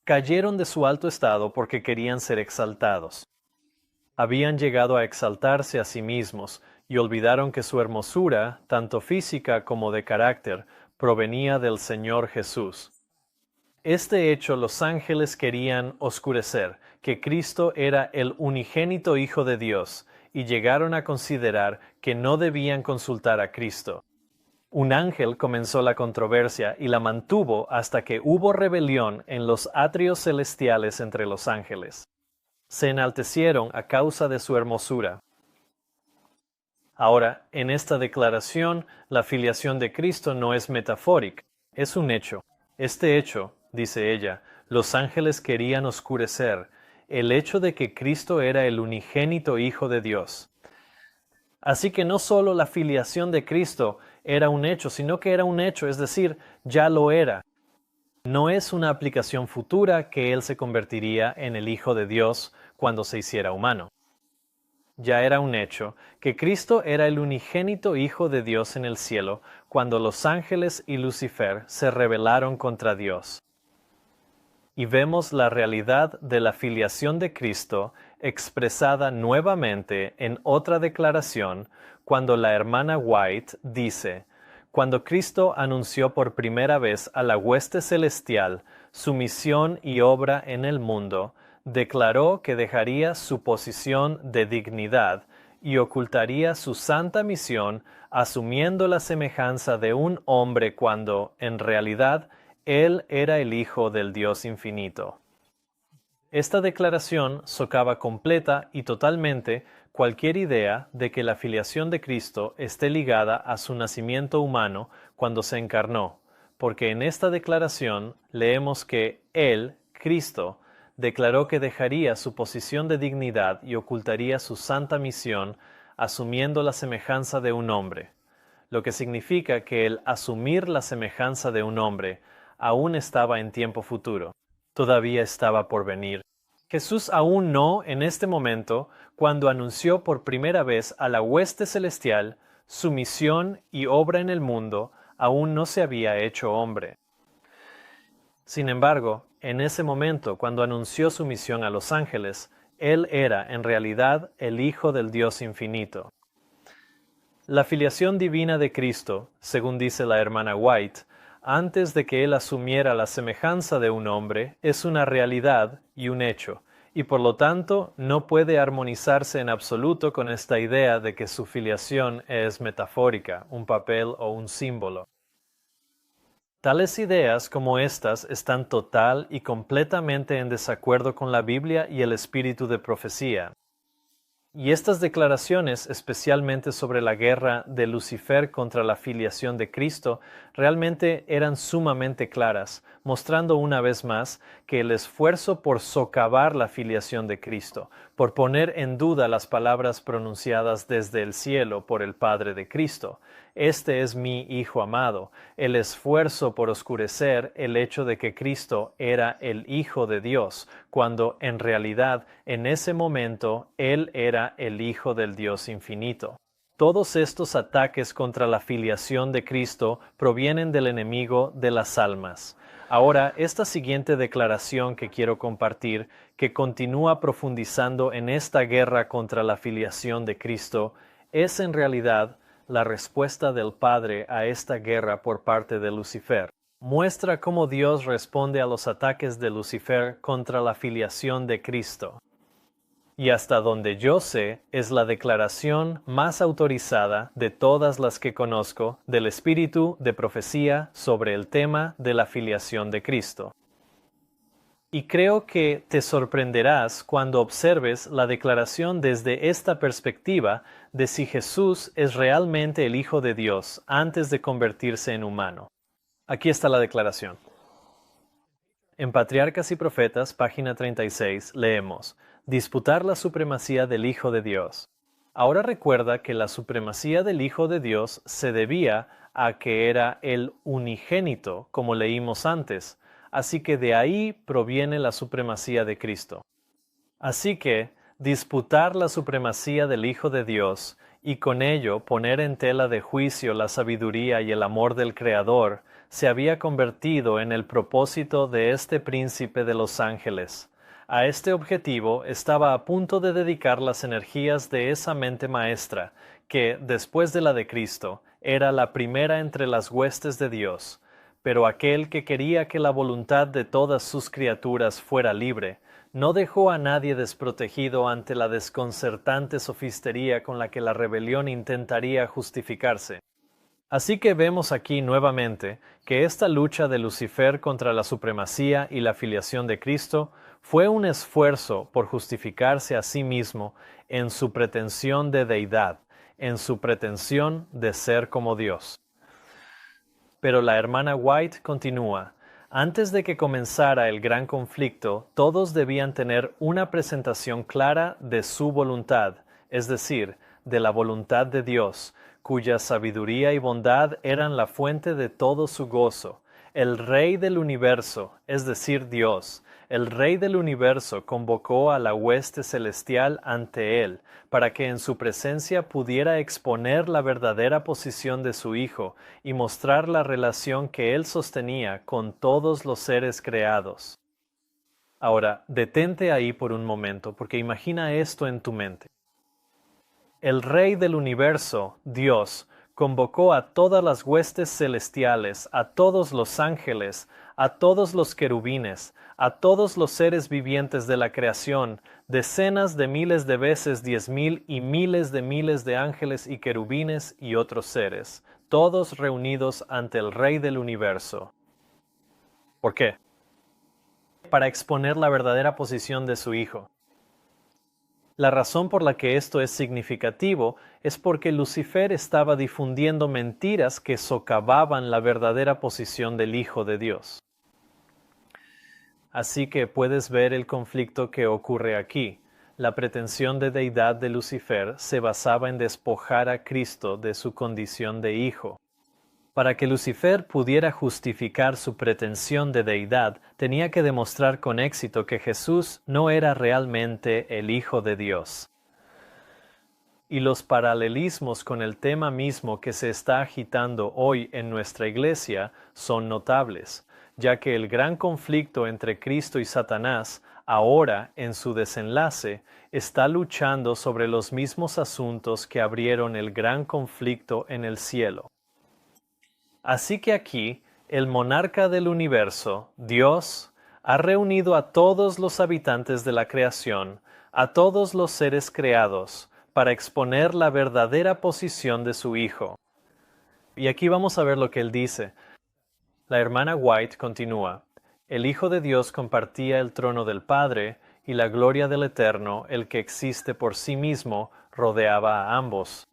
Cayeron de su alto estado porque querían ser exaltados. Habían llegado a exaltarse a sí mismos y olvidaron que su hermosura, tanto física como de carácter, provenía del Señor Jesús. Este hecho los ángeles querían oscurecer, que Cristo era el unigénito Hijo de Dios, y llegaron a considerar que no debían consultar a Cristo. Un ángel comenzó la controversia y la mantuvo hasta que hubo rebelión en los atrios celestiales entre los ángeles. Se enaltecieron a causa de su hermosura. Ahora, en esta declaración, la filiación de Cristo no es metafórica, es un hecho. Este hecho, dice ella, los ángeles querían oscurecer, el hecho de que Cristo era el unigénito Hijo de Dios. Así que no solo la filiación de Cristo era un hecho, sino que era un hecho, es decir, ya lo era. No es una aplicación futura que Él se convertiría en el Hijo de Dios cuando se hiciera humano. Ya era un hecho que Cristo era el unigénito Hijo de Dios en el cielo cuando los ángeles y Lucifer se rebelaron contra Dios. Y vemos la realidad de la filiación de Cristo expresada nuevamente en otra declaración cuando la hermana White dice: cuando Cristo anunció por primera vez a la hueste celestial su misión y obra en el mundo, declaró que dejaría su posición de dignidad y ocultaría su santa misión asumiendo la semejanza de un hombre cuando, en realidad, él era el Hijo del Dios infinito. Esta declaración socava completa y totalmente cualquier idea de que la filiación de Cristo esté ligada a su nacimiento humano cuando se encarnó, porque en esta declaración leemos que Él, Cristo, declaró que dejaría su posición de dignidad y ocultaría su santa misión, asumiendo la semejanza de un hombre, lo que significa que el asumir la semejanza de un hombre aún estaba en tiempo futuro, todavía estaba por venir. Jesús aún no en este momento, cuando anunció por primera vez a la hueste celestial su misión y obra en el mundo, aún no se había hecho hombre. Sin embargo, en ese momento, cuando anunció su misión a los ángeles, Él era en realidad el Hijo del Dios infinito. La filiación divina de Cristo, según dice la hermana White, antes de que Él asumiera la semejanza de un hombre, es una realidad y un hecho, y por lo tanto no puede armonizarse en absoluto con esta idea de que su filiación es metafórica, un papel o un símbolo. Tales ideas como estas están total y completamente en desacuerdo con la Biblia y el espíritu de profecía. Y estas declaraciones, especialmente sobre la guerra de Lucifer contra la filiación de Cristo, realmente eran sumamente claras, mostrando una vez más que el esfuerzo por socavar la filiación de Cristo, por poner en duda las palabras pronunciadas desde el cielo por el Padre de Cristo, este es mi Hijo amado, el esfuerzo por oscurecer el hecho de que Cristo era el Hijo de Dios, cuando en realidad en ese momento Él era el Hijo del Dios infinito. Todos estos ataques contra la filiación de Cristo provienen del enemigo de las almas. Ahora, esta siguiente declaración que quiero compartir, que continúa profundizando en esta guerra contra la filiación de Cristo, es en realidad la respuesta del Padre a esta guerra por parte de Lucifer. Muestra cómo Dios responde a los ataques de Lucifer contra la filiación de Cristo. Y hasta donde yo sé, es la declaración más autorizada de todas las que conozco del espíritu de profecía sobre el tema de la filiación de Cristo. Y creo que te sorprenderás cuando observes la declaración desde esta perspectiva de si Jesús es realmente el Hijo de Dios antes de convertirse en humano. Aquí está la declaración. En Patriarcas y Profetas, página 36, leemos: disputar la supremacía del Hijo de Dios. Ahora recuerda que la supremacía del Hijo de Dios se debía a que era el unigénito, como leímos antes, así que de ahí proviene la supremacía de Cristo. Así que, disputar la supremacía del Hijo de Dios y con ello poner en tela de juicio la sabiduría y el amor del Creador, se había convertido en el propósito de este príncipe de los ángeles. A este objetivo estaba a punto de dedicar las energías de esa mente maestra, que, después de la de Cristo, era la primera entre las huestes de Dios. Pero aquel que quería que la voluntad de todas sus criaturas fuera libre, no dejó a nadie desprotegido ante la desconcertante sofistería con la que la rebelión intentaría justificarse. Así que vemos aquí nuevamente que esta lucha de Lucifer contra la supremacía y la filiación de Cristo fue un esfuerzo por justificarse a sí mismo en su pretensión de deidad, en su pretensión de ser como Dios. Pero la hermana White continúa: antes de que comenzara el gran conflicto, todos debían tener una presentación clara de su voluntad, es decir, de la voluntad de Dios, cuya sabiduría y bondad eran la fuente de todo su gozo. El Rey del universo, es decir, Dios, el Rey del universo convocó a la hueste celestial ante él, para que en su presencia pudiera exponer la verdadera posición de su Hijo y mostrar la relación que él sostenía con todos los seres creados. Ahora, detente ahí por un momento, porque imagina esto en tu mente. El Rey del universo, Dios, convocó a todas las huestes celestiales, a todos los ángeles, a todos los querubines, a todos los seres vivientes de la creación, decenas de miles de veces 10,000 y miles de ángeles y querubines y otros seres, todos reunidos ante el Rey del universo. ¿Por qué? Para exponer la verdadera posición de su Hijo. La razón por la que esto es significativo es porque Lucifer estaba difundiendo mentiras que socavaban la verdadera posición del Hijo de Dios. Así que puedes ver el conflicto que ocurre aquí. La pretensión de deidad de Lucifer se basaba en despojar a Cristo de su condición de Hijo. Para que Lucifer pudiera justificar su pretensión de deidad, tenía que demostrar con éxito que Jesús no era realmente el Hijo de Dios. Y los paralelismos con el tema mismo que se está agitando hoy en nuestra iglesia son notables, ya que el gran conflicto entre Cristo y Satanás, ahora en su desenlace, está luchando sobre los mismos asuntos que abrieron el gran conflicto en el cielo. Así que aquí, el monarca del universo, Dios, ha reunido a todos los habitantes de la creación, a todos los seres creados, para exponer la verdadera posición de su Hijo. Y aquí vamos a ver lo que él dice. La hermana White continúa: el Hijo de Dios compartía el trono del Padre, y la gloria del Eterno, el que existe por sí mismo, rodeaba a ambos.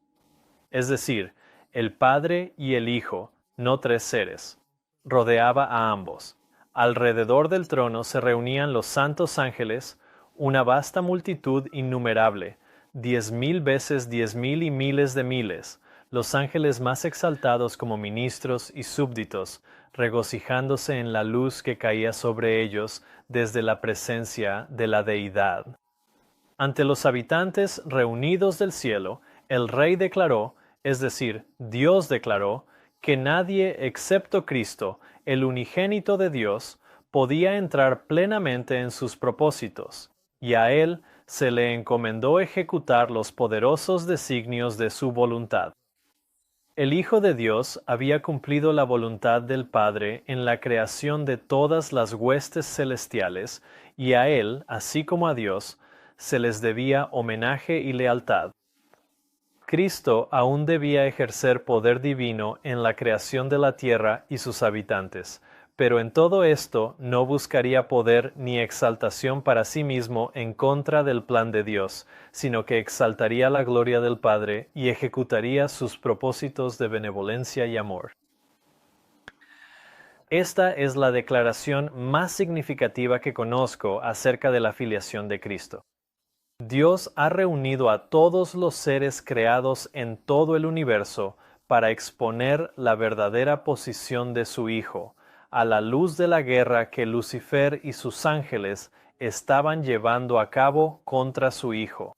Es decir, el Padre y el Hijo, no tres seres, rodeaba a ambos. Alrededor del trono se reunían los santos ángeles, una vasta multitud innumerable, 10,000 veces 10,000 y miles de miles, los ángeles más exaltados como ministros y súbditos, regocijándose en la luz que caía sobre ellos desde la presencia de la deidad. Ante los habitantes reunidos del cielo, el Rey declaró, es decir, Dios declaró, que nadie excepto Cristo, el unigénito de Dios, podía entrar plenamente en sus propósitos, y a él se le encomendó ejecutar los poderosos designios de su voluntad. El Hijo de Dios había cumplido la voluntad del Padre en la creación de todas las huestes celestiales, y a él, así como a Dios, se les debía homenaje y lealtad. Cristo aún debía ejercer poder divino en la creación de la tierra y sus habitantes, pero en todo esto no buscaría poder ni exaltación para sí mismo en contra del plan de Dios, sino que exaltaría la gloria del Padre y ejecutaría sus propósitos de benevolencia y amor. Esta es la declaración más significativa que conozco acerca de la filiación de Cristo. Dios ha reunido a todos los seres creados en todo el universo para exponer la verdadera posición de su Hijo, a la luz de la guerra que Lucifer y sus ángeles estaban llevando a cabo contra su Hijo.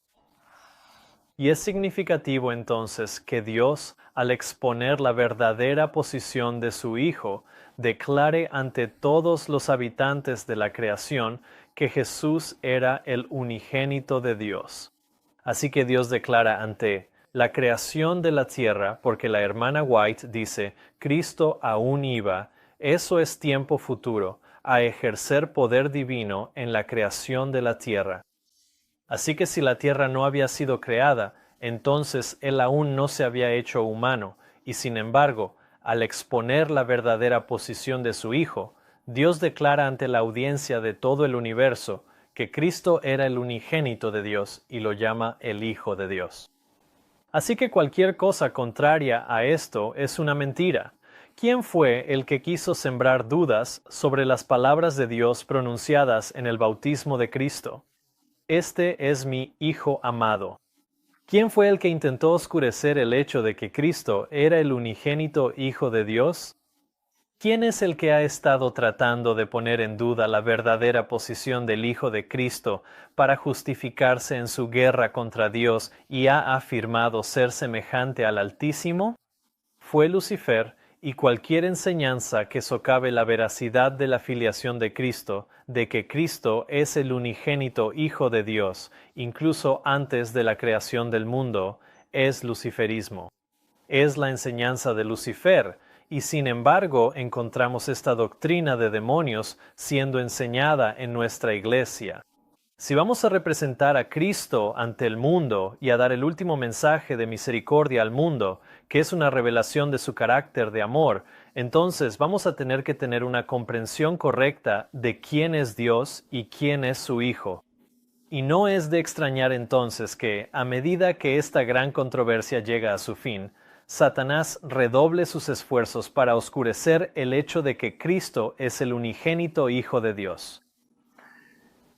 Y es significativo entonces que Dios, al exponer la verdadera posición de su Hijo, declare ante todos los habitantes de la creación que Jesús era el unigénito de Dios. Así que Dios declara ante la creación de la tierra, porque la hermana White dice, Cristo aún iba, eso es tiempo futuro, a ejercer poder divino en la creación de la tierra. Así que si la tierra no había sido creada, entonces Él aún no se había hecho humano, y sin embargo, al exponer la verdadera posición de su Hijo, Dios declara ante la audiencia de todo el universo que Cristo era el unigénito de Dios y lo llama el Hijo de Dios. Así que cualquier cosa contraria a esto es una mentira. ¿Quién fue el que quiso sembrar dudas sobre las palabras de Dios pronunciadas en el bautismo de Cristo? Este es mi Hijo amado. ¿Quién fue el que intentó oscurecer el hecho de que Cristo era el unigénito Hijo de Dios? ¿Quién es el que ha estado tratando de poner en duda la verdadera posición del Hijo de Cristo para justificarse en su guerra contra Dios y ha afirmado ser semejante al Altísimo? Fue Lucifer, y cualquier enseñanza que socave la veracidad de la filiación de Cristo, de que Cristo es el unigénito Hijo de Dios, incluso antes de la creación del mundo, es luciferismo. Es la enseñanza de Lucifer, y sin embargo encontramos esta doctrina de demonios siendo enseñada en nuestra iglesia. Si vamos a representar a Cristo ante el mundo y a dar el último mensaje de misericordia al mundo, que es una revelación de su carácter de amor, entonces vamos a tener que tener una comprensión correcta de quién es Dios y quién es su Hijo. Y no es de extrañar entonces que, a medida que esta gran controversia llega a su fin, Satanás redoble sus esfuerzos para oscurecer el hecho de que Cristo es el unigénito Hijo de Dios.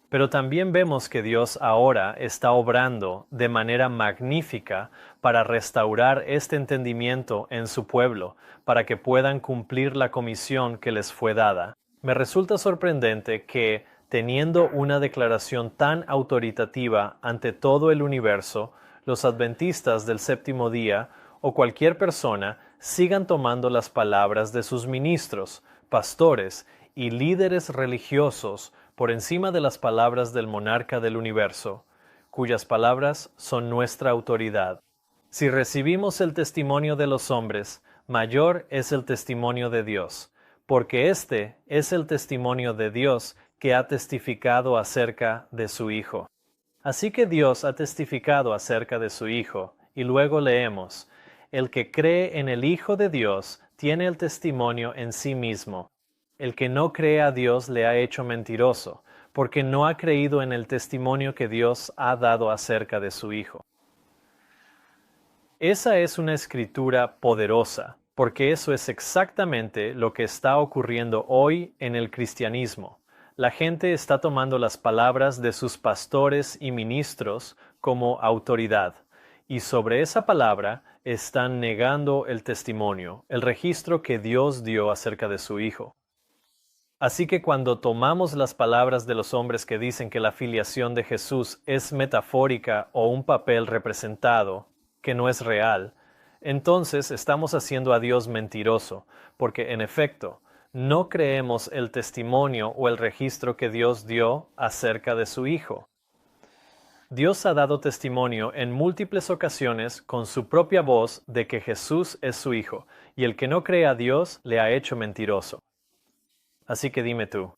Pero también vemos que Dios ahora está obrando de manera magnífica para restaurar este entendimiento en su pueblo, para que puedan cumplir la comisión que les fue dada. Me resulta sorprendente que, teniendo una declaración tan autoritativa ante todo el universo, los adventistas del séptimo día o cualquier persona sigan tomando las palabras de sus ministros, pastores y líderes religiosos por encima de las palabras del monarca del universo, cuyas palabras son nuestra autoridad. Si recibimos el testimonio de los hombres, mayor es el testimonio de Dios, porque este es el testimonio de Dios que ha testificado acerca de su Hijo. Así que Dios ha testificado acerca de su Hijo, y luego leemos: el que cree en el Hijo de Dios tiene el testimonio en sí mismo. El que no cree a Dios le ha hecho mentiroso, porque no ha creído en el testimonio que Dios ha dado acerca de su Hijo. Esa es una escritura poderosa, porque eso es exactamente lo que está ocurriendo hoy en el cristianismo. La gente está tomando las palabras de sus pastores y ministros como autoridad, y sobre esa palabra están negando el testimonio, el registro que Dios dio acerca de su Hijo. Así que cuando tomamos las palabras de los hombres que dicen que la filiación de Jesús es metafórica o un papel representado, que no es real, entonces estamos haciendo a Dios mentiroso, porque en efecto, no creemos el testimonio o el registro que Dios dio acerca de su Hijo. Dios ha dado testimonio en múltiples ocasiones con su propia voz de que Jesús es su Hijo, y el que no cree a Dios le ha hecho mentiroso. Así que dime tú,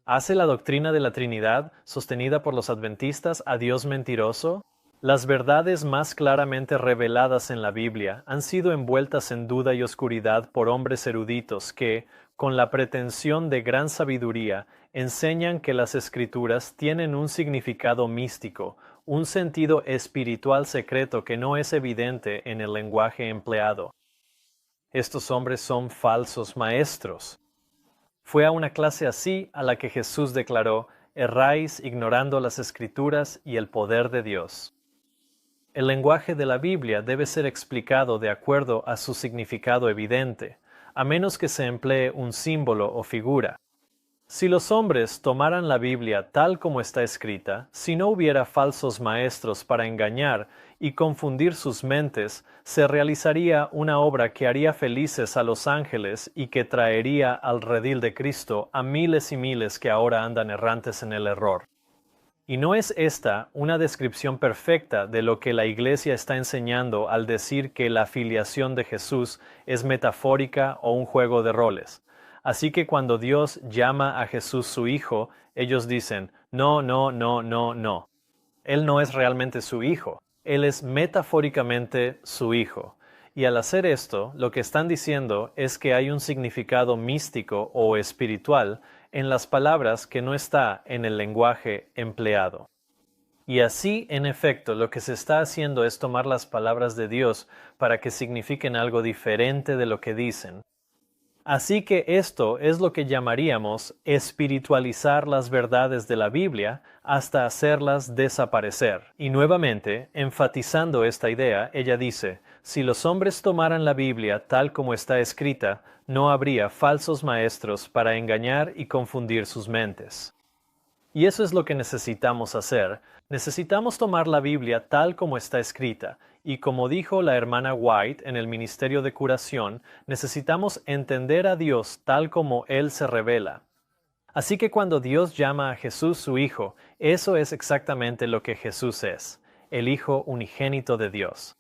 ¿hace la doctrina de la Trinidad, sostenida por los adventistas, a Dios mentiroso? Las verdades más claramente reveladas en la Biblia han sido envueltas en duda y oscuridad por hombres eruditos que, con la pretensión de gran sabiduría, enseñan que las Escrituras tienen un significado místico, un sentido espiritual secreto que no es evidente en el lenguaje empleado. Estos hombres son falsos maestros. Fue a una clase así a la que Jesús declaró: erráis ignorando las Escrituras y el poder de Dios. El lenguaje de la Biblia debe ser explicado de acuerdo a su significado evidente, a menos que se emplee un símbolo o figura. Si los hombres tomaran la Biblia tal como está escrita, si no hubiera falsos maestros para engañar y confundir sus mentes, se realizaría una obra que haría felices a los ángeles y que traería al redil de Cristo a miles y miles que ahora andan errantes en el error. Y no es esta una descripción perfecta de lo que la Iglesia está enseñando al decir que la filiación de Jesús es metafórica o un juego de roles. Así que cuando Dios llama a Jesús su Hijo, ellos dicen: no, no, no, no, no. Él no es realmente su Hijo. Él es metafóricamente su Hijo. Y al hacer esto, lo que están diciendo es que hay un significado místico o espiritual en las palabras que no está en el lenguaje empleado. Y así, en efecto, lo que se está haciendo es tomar las palabras de Dios para que signifiquen algo diferente de lo que dicen. Así que esto es lo que llamaríamos espiritualizar las verdades de la Biblia hasta hacerlas desaparecer. Y nuevamente, enfatizando esta idea, ella dice: si los hombres tomaran la Biblia tal como está escrita, no habría falsos maestros para engañar y confundir sus mentes. Y eso es lo que necesitamos hacer. Necesitamos tomar la Biblia tal como está escrita, y como dijo la hermana White en el Ministerio de Curación, necesitamos entender a Dios tal como Él se revela. Así que cuando Dios llama a Jesús su Hijo, eso es exactamente lo que Jesús es, el Hijo unigénito de Dios.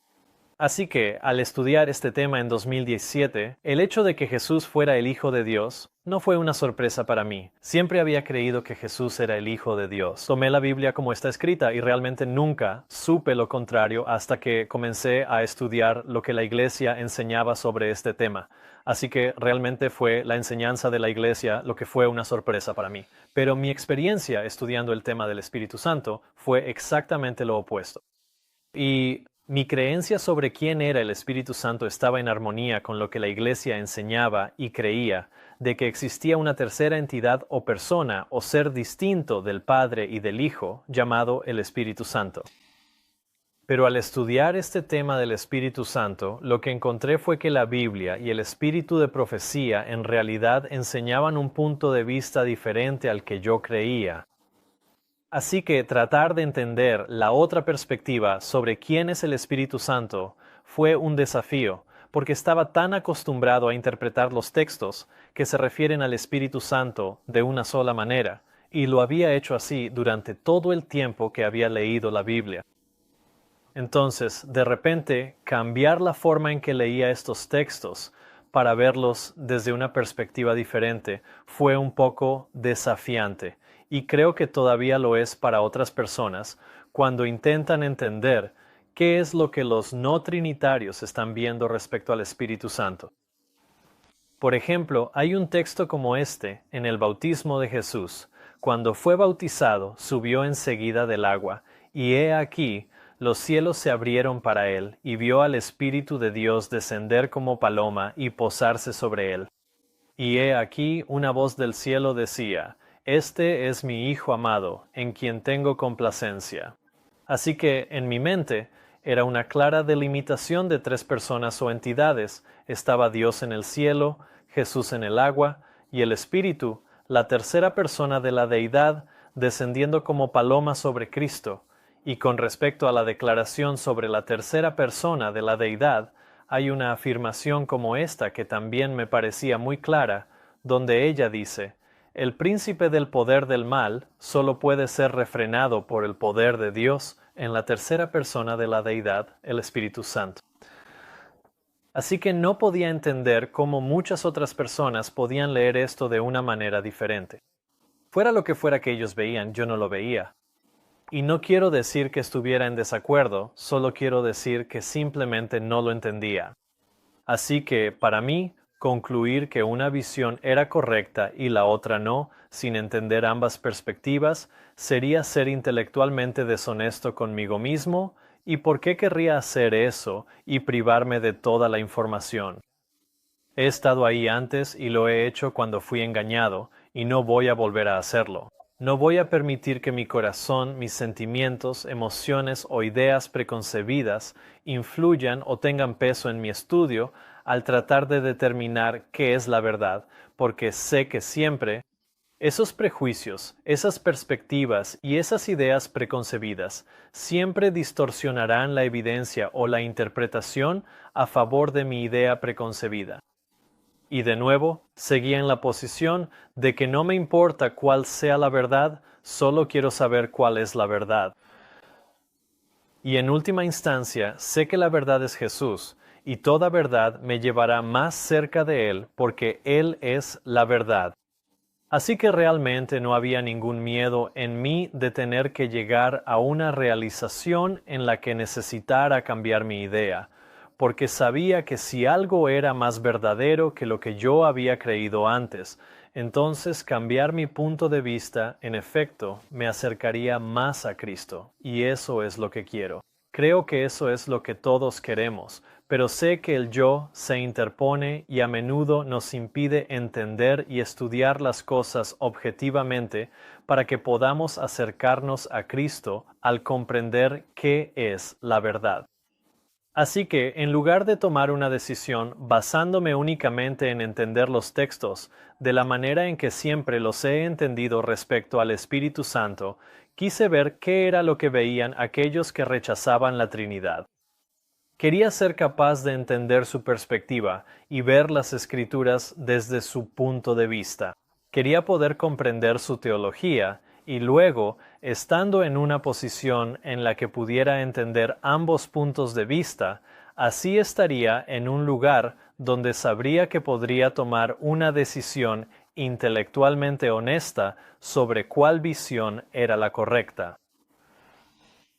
Así que, al estudiar este tema en 2017, el hecho de que Jesús fuera el Hijo de Dios no fue una sorpresa para mí. Siempre había creído que Jesús era el Hijo de Dios. Tomé la Biblia como está escrita y realmente nunca supe lo contrario hasta que comencé a estudiar lo que la Iglesia enseñaba sobre este tema. Así que realmente fue la enseñanza de la Iglesia lo que fue una sorpresa para mí. Pero mi experiencia estudiando el tema del Espíritu Santo fue exactamente lo opuesto. Y mi creencia sobre quién era el Espíritu Santo estaba en armonía con lo que la Iglesia enseñaba y creía, de que existía una tercera entidad o persona o ser distinto del Padre y del Hijo, llamado el Espíritu Santo. Pero al estudiar este tema del Espíritu Santo, lo que encontré fue que la Biblia y el espíritu de profecía en realidad enseñaban un punto de vista diferente al que yo creía. Así que tratar de entender la otra perspectiva sobre quién es el Espíritu Santo fue un desafío, porque estaba tan acostumbrado a interpretar los textos que se refieren al Espíritu Santo de una sola manera, y lo había hecho así durante todo el tiempo que había leído la Biblia. Entonces, de repente, cambiar la forma en que leía estos textos para verlos desde una perspectiva diferente fue un poco desafiante, y creo que todavía lo es para otras personas cuando intentan entender qué es lo que los no trinitarios están viendo respecto al Espíritu Santo. Por ejemplo, hay un texto como este en el bautismo de Jesús. Cuando fue bautizado, subió enseguida del agua, y he aquí, los cielos se abrieron para él, y vio al Espíritu de Dios descender como paloma y posarse sobre él. Y he aquí una voz del cielo decía, Este es mi Hijo amado, en quien tengo complacencia. Así que, en mi mente, era una clara delimitación de tres personas o entidades. Estaba Dios en el cielo, Jesús en el agua, y el Espíritu, la tercera persona de la deidad, descendiendo como paloma sobre Cristo. Y con respecto a la declaración sobre la tercera persona de la deidad, hay una afirmación como esta que también me parecía muy clara, donde ella dice, el príncipe del poder del mal solo puede ser refrenado por el poder de Dios en la tercera persona de la deidad, el Espíritu Santo. Así que no podía entender cómo muchas otras personas podían leer esto de una manera diferente. Fuera lo que fuera que ellos veían, yo no lo veía. Y no quiero decir que estuviera en desacuerdo, solo quiero decir que simplemente no lo entendía. Así que, para mí, concluir que una visión era correcta y la otra no, sin entender ambas perspectivas, sería ser intelectualmente deshonesto conmigo mismo, ¿y por qué querría hacer eso y privarme de toda la información? He estado ahí antes y lo he hecho cuando fui engañado, y no voy a volver a hacerlo. No voy a permitir que mi corazón, mis sentimientos, emociones o ideas preconcebidas influyan o tengan peso en mi estudio al tratar de determinar qué es la verdad, porque sé que siempre esos prejuicios, esas perspectivas y esas ideas preconcebidas siempre distorsionarán la evidencia o la interpretación a favor de mi idea preconcebida. Y de nuevo, seguía en la posición de que no me importa cuál sea la verdad, solo quiero saber cuál es la verdad. Y en última instancia, sé que la verdad es Jesús, y toda verdad me llevará más cerca de Él, porque Él es la verdad. Así que realmente no había ningún miedo en mí de tener que llegar a una realización en la que necesitara cambiar mi idea, porque sabía que si algo era más verdadero que lo que yo había creído antes, entonces cambiar mi punto de vista, en efecto, me acercaría más a Cristo, y eso es lo que quiero. Creo que eso es lo que todos queremos, pero sé que el yo se interpone y a menudo nos impide entender y estudiar las cosas objetivamente para que podamos acercarnos a Cristo al comprender qué es la verdad. Así que, en lugar de tomar una decisión basándome únicamente en entender los textos de la manera en que siempre los he entendido respecto al Espíritu Santo, quise ver qué era lo que veían aquellos que rechazaban la Trinidad. Quería ser capaz de entender su perspectiva y ver las Escrituras desde su punto de vista. Quería poder comprender su teología y luego, estando en una posición en la que pudiera entender ambos puntos de vista, así estaría en un lugar donde sabría que podría tomar una decisión intelectualmente honesta sobre cuál visión era la correcta.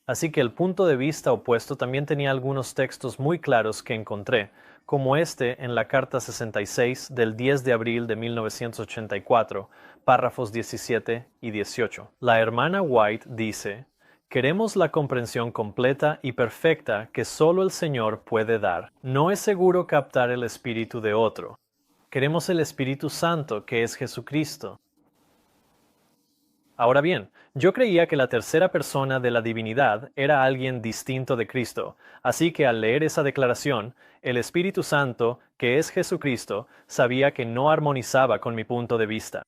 Así que el punto de vista opuesto también tenía algunos textos muy claros que encontré, como este en la Carta 66 del 10 de abril de 1984, párrafos 17 y 18. La hermana White dice: "Queremos la comprensión completa y perfecta que solo el Señor puede dar. No es seguro captar el espíritu de otro. Queremos el Espíritu Santo, que es Jesucristo. Ahora bien, yo creía que la tercera persona de la divinidad era alguien distinto de Cristo, así que al leer esa declaración, el Espíritu Santo, que es Jesucristo, sabía que no armonizaba con mi punto de vista.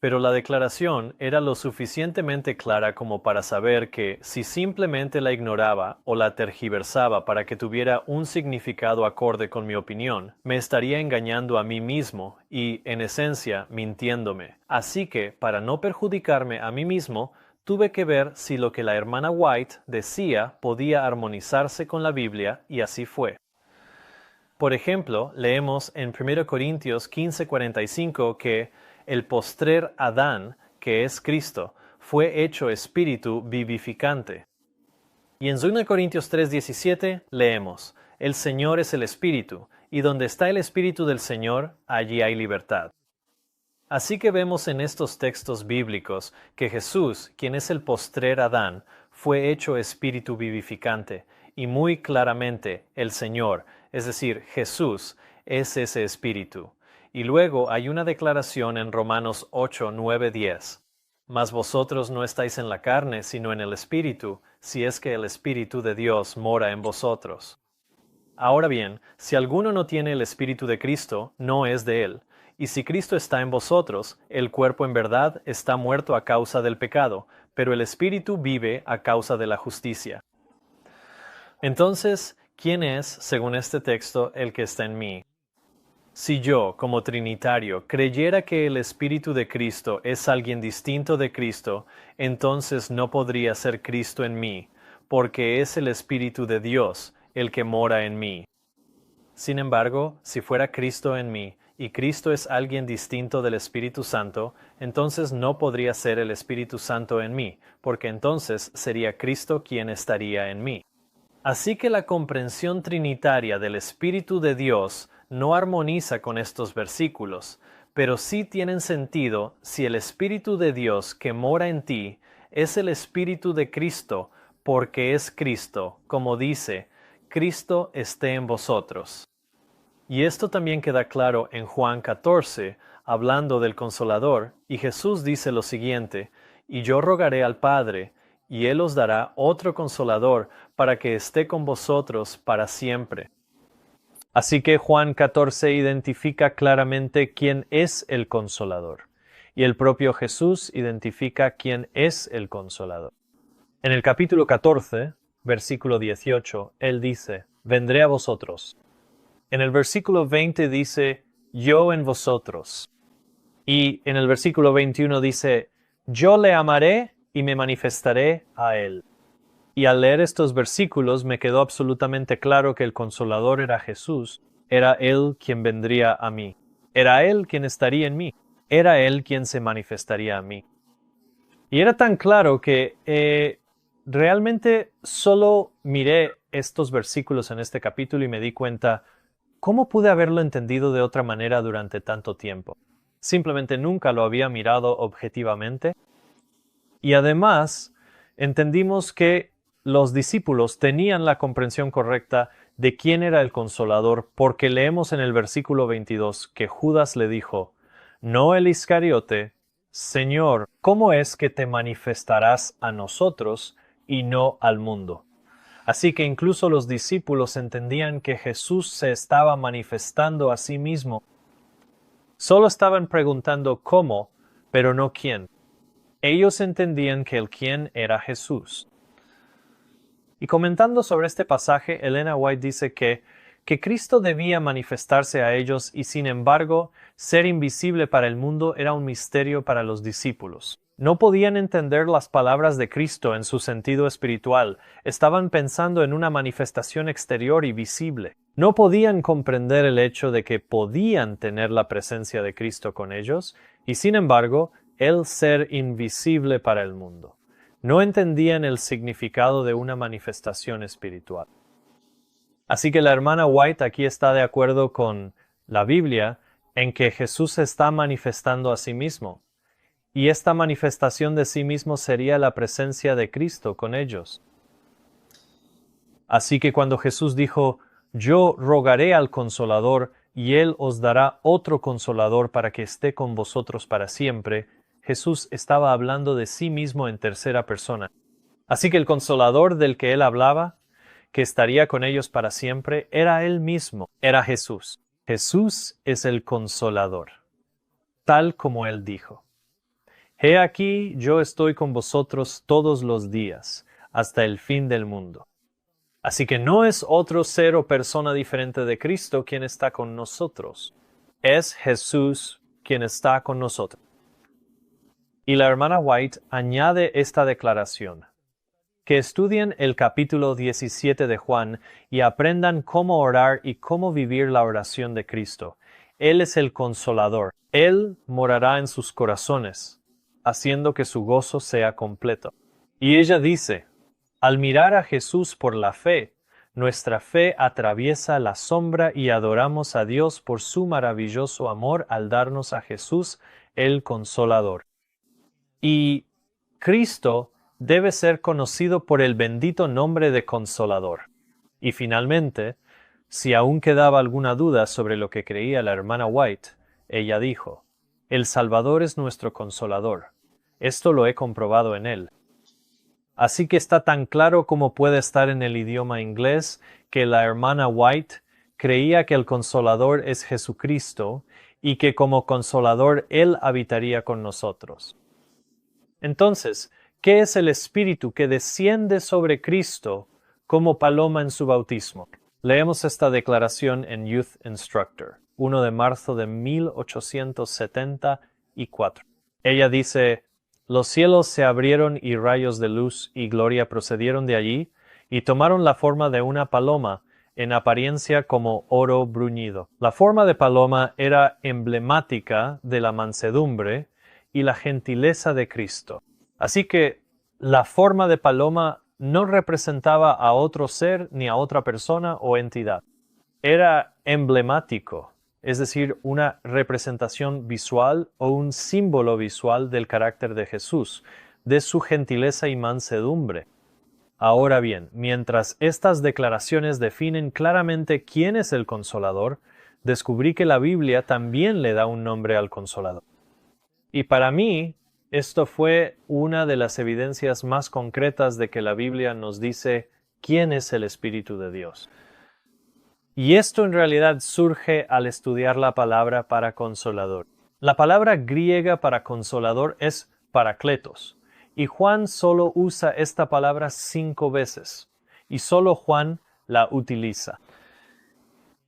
Pero la declaración era lo suficientemente clara como para saber que, si simplemente la ignoraba o la tergiversaba para que tuviera un significado acorde con mi opinión, me estaría engañando a mí mismo y, en esencia, mintiéndome. Así que, para no perjudicarme a mí mismo, tuve que ver si lo que la hermana White decía podía armonizarse con la Biblia, y así fue. Por ejemplo, leemos en 1 Corintios 15:45 que el postrer Adán, que es Cristo, fue hecho espíritu vivificante. Y en 2 Corintios 3:17 leemos: el Señor es el Espíritu, y donde está el Espíritu del Señor, allí hay libertad. Así que vemos en estos textos bíblicos que Jesús, quien es el postrer Adán, fue hecho espíritu vivificante, y muy claramente el Señor, es decir, Jesús, es ese espíritu. Y luego hay una declaración en Romanos 8, 9, 10. Mas vosotros no estáis en la carne, sino en el espíritu, si es que el Espíritu de Dios mora en vosotros. Ahora bien, si alguno no tiene el Espíritu de Cristo, no es de él. Y si Cristo está en vosotros, el cuerpo en verdad está muerto a causa del pecado, pero el Espíritu vive a causa de la justicia. Entonces, ¿quién es, según este texto, el que está en mí? Si yo, como trinitario, creyera que el Espíritu de Cristo es alguien distinto de Cristo, entonces no podría ser Cristo en mí, porque es el Espíritu de Dios el que mora en mí. Sin embargo, si fuera Cristo en mí, y Cristo es alguien distinto del Espíritu Santo, entonces no podría ser el Espíritu Santo en mí, porque entonces sería Cristo quien estaría en mí. Así que la comprensión trinitaria del Espíritu de Dios no armoniza con estos versículos, pero sí tienen sentido si el Espíritu de Dios que mora en ti es el Espíritu de Cristo, porque es Cristo, como dice, Cristo esté en vosotros. Y esto también queda claro en Juan 14, hablando del Consolador, y Jesús dice lo siguiente: y yo rogaré al Padre, y Él os dará otro Consolador, para que esté con vosotros para siempre. Así que Juan 14 identifica claramente quién es el Consolador, y el propio Jesús identifica quién es el Consolador. En el capítulo 14, versículo 18, Él dice: vendré a vosotros. En el versículo 20 dice: yo en vosotros. Y en el versículo 21 dice: yo le amaré y me manifestaré a él. Y al leer estos versículos me quedó absolutamente claro que el Consolador era Jesús, era Él quien vendría a mí, era Él quien estaría en mí, era Él quien se manifestaría a mí. Y era tan claro que realmente solo miré estos versículos en este capítulo y me di cuenta: ¿cómo pude haberlo entendido de otra manera durante tanto tiempo? Simplemente nunca lo había mirado objetivamente. Y además, entendimos que los discípulos tenían la comprensión correcta de quién era el Consolador, porque leemos en el versículo 22 que Judas le dijo: no el Iscariote, Señor, ¿cómo es que te manifestarás a nosotros y no al mundo? Así que incluso los discípulos entendían que Jesús se estaba manifestando a sí mismo. Solo estaban preguntando cómo, pero no quién. Ellos entendían que el quién era Jesús. Y comentando sobre este pasaje, Elena White dice que Cristo debía manifestarse a ellos y sin embargo, ser invisible para el mundo era un misterio para los discípulos. No podían entender las palabras de Cristo en su sentido espiritual, estaban pensando en una manifestación exterior y visible. No podían comprender el hecho de que podían tener la presencia de Cristo con ellos y sin embargo, Él ser invisible para el mundo. No entendían el significado de una manifestación espiritual. Así que la hermana White aquí está de acuerdo con la Biblia en que Jesús se está manifestando a sí mismo. Y esta manifestación de sí mismo sería la presencia de Cristo con ellos. Así que cuando Jesús dijo, yo rogaré al Consolador y Él os dará otro Consolador para que esté con vosotros para siempre, Jesús estaba hablando de sí mismo en tercera persona. Así que el Consolador del que Él hablaba, que estaría con ellos para siempre, era Él mismo, era Jesús. Jesús es el Consolador, tal como Él dijo. He aquí, yo estoy con vosotros todos los días, hasta el fin del mundo. Así que no es otro ser o persona diferente de Cristo quien está con nosotros. Es Jesús quien está con nosotros. Y la hermana White añade esta declaración: que estudien el capítulo 17 de Juan y aprendan cómo orar y cómo vivir la oración de Cristo. Él es el Consolador. Él morará en sus corazones, haciendo que su gozo sea completo. Y ella dice, al mirar a Jesús por la fe, nuestra fe atraviesa la sombra y adoramos a Dios por su maravilloso amor al darnos a Jesús, el Consolador. Y Cristo debe ser conocido por el bendito nombre de Consolador. Y finalmente, si aún quedaba alguna duda sobre lo que creía la hermana White, ella dijo, el Salvador es nuestro Consolador. Esto lo he comprobado en él. Así que está tan claro como puede estar en el idioma inglés que la hermana White creía que el Consolador es Jesucristo y que como Consolador Él habitaría con nosotros. Entonces, ¿qué es el Espíritu que desciende sobre Cristo como paloma en su bautismo? Leemos esta declaración en Youth Instructor, 1 de marzo de 1874. Ella dice, los cielos se abrieron y rayos de luz y gloria procedieron de allí y tomaron la forma de una paloma, en apariencia como oro bruñido. La forma de paloma era emblemática de la mansedumbre y la gentileza de Cristo. Así que la forma de paloma no representaba a otro ser ni a otra persona o entidad. Era emblemático, es decir, una representación visual o un símbolo visual del carácter de Jesús, de su gentileza y mansedumbre. Ahora bien, mientras estas declaraciones definen claramente quién es el Consolador, descubrí que la Biblia también le da un nombre al Consolador. Y para mí, esto fue una de las evidencias más concretas de que la Biblia nos dice quién es el Espíritu de Dios. Y esto en realidad surge al estudiar la palabra para consolador. La palabra griega para consolador es parakletos, y Juan solo usa esta palabra 5 veces, y solo Juan la utiliza.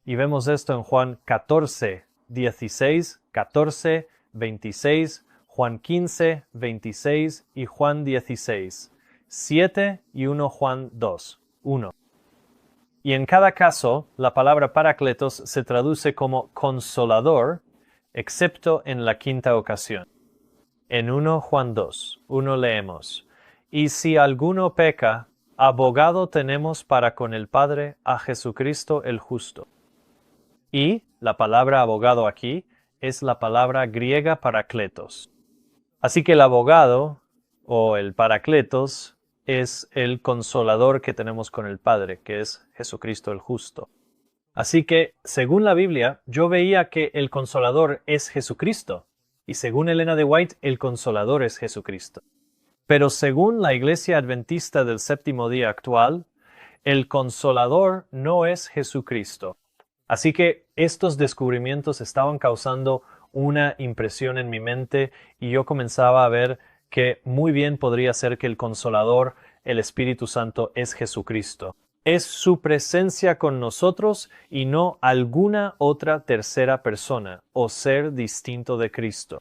Y vemos esto en Juan 14, 16, 14, 26, Juan 15, 26 y Juan 16, 7 y 1 Juan 2, 1. Y en cada caso, la palabra parakletos se traduce como consolador, excepto en la quinta ocasión. En 1 Juan 2, 1 leemos, y si alguno peca, abogado tenemos para con el Padre a Jesucristo el justo. Y la palabra abogado aquí es la palabra griega parakletos. Así que el abogado, o el parakletos, es el consolador que tenemos con el Padre, que es Jesucristo el justo. Así que, según la Biblia, yo veía que el consolador es Jesucristo, y según Elena de White, el consolador es Jesucristo. Pero según la Iglesia Adventista del Séptimo Día actual, El Consolador no es Jesucristo. Así que estos descubrimientos estaban causando una impresión en mi mente y yo comenzaba a ver que muy bien podría ser que el Consolador, el Espíritu Santo, es Jesucristo. Es su presencia con nosotros y no alguna otra tercera persona o ser distinto de Cristo.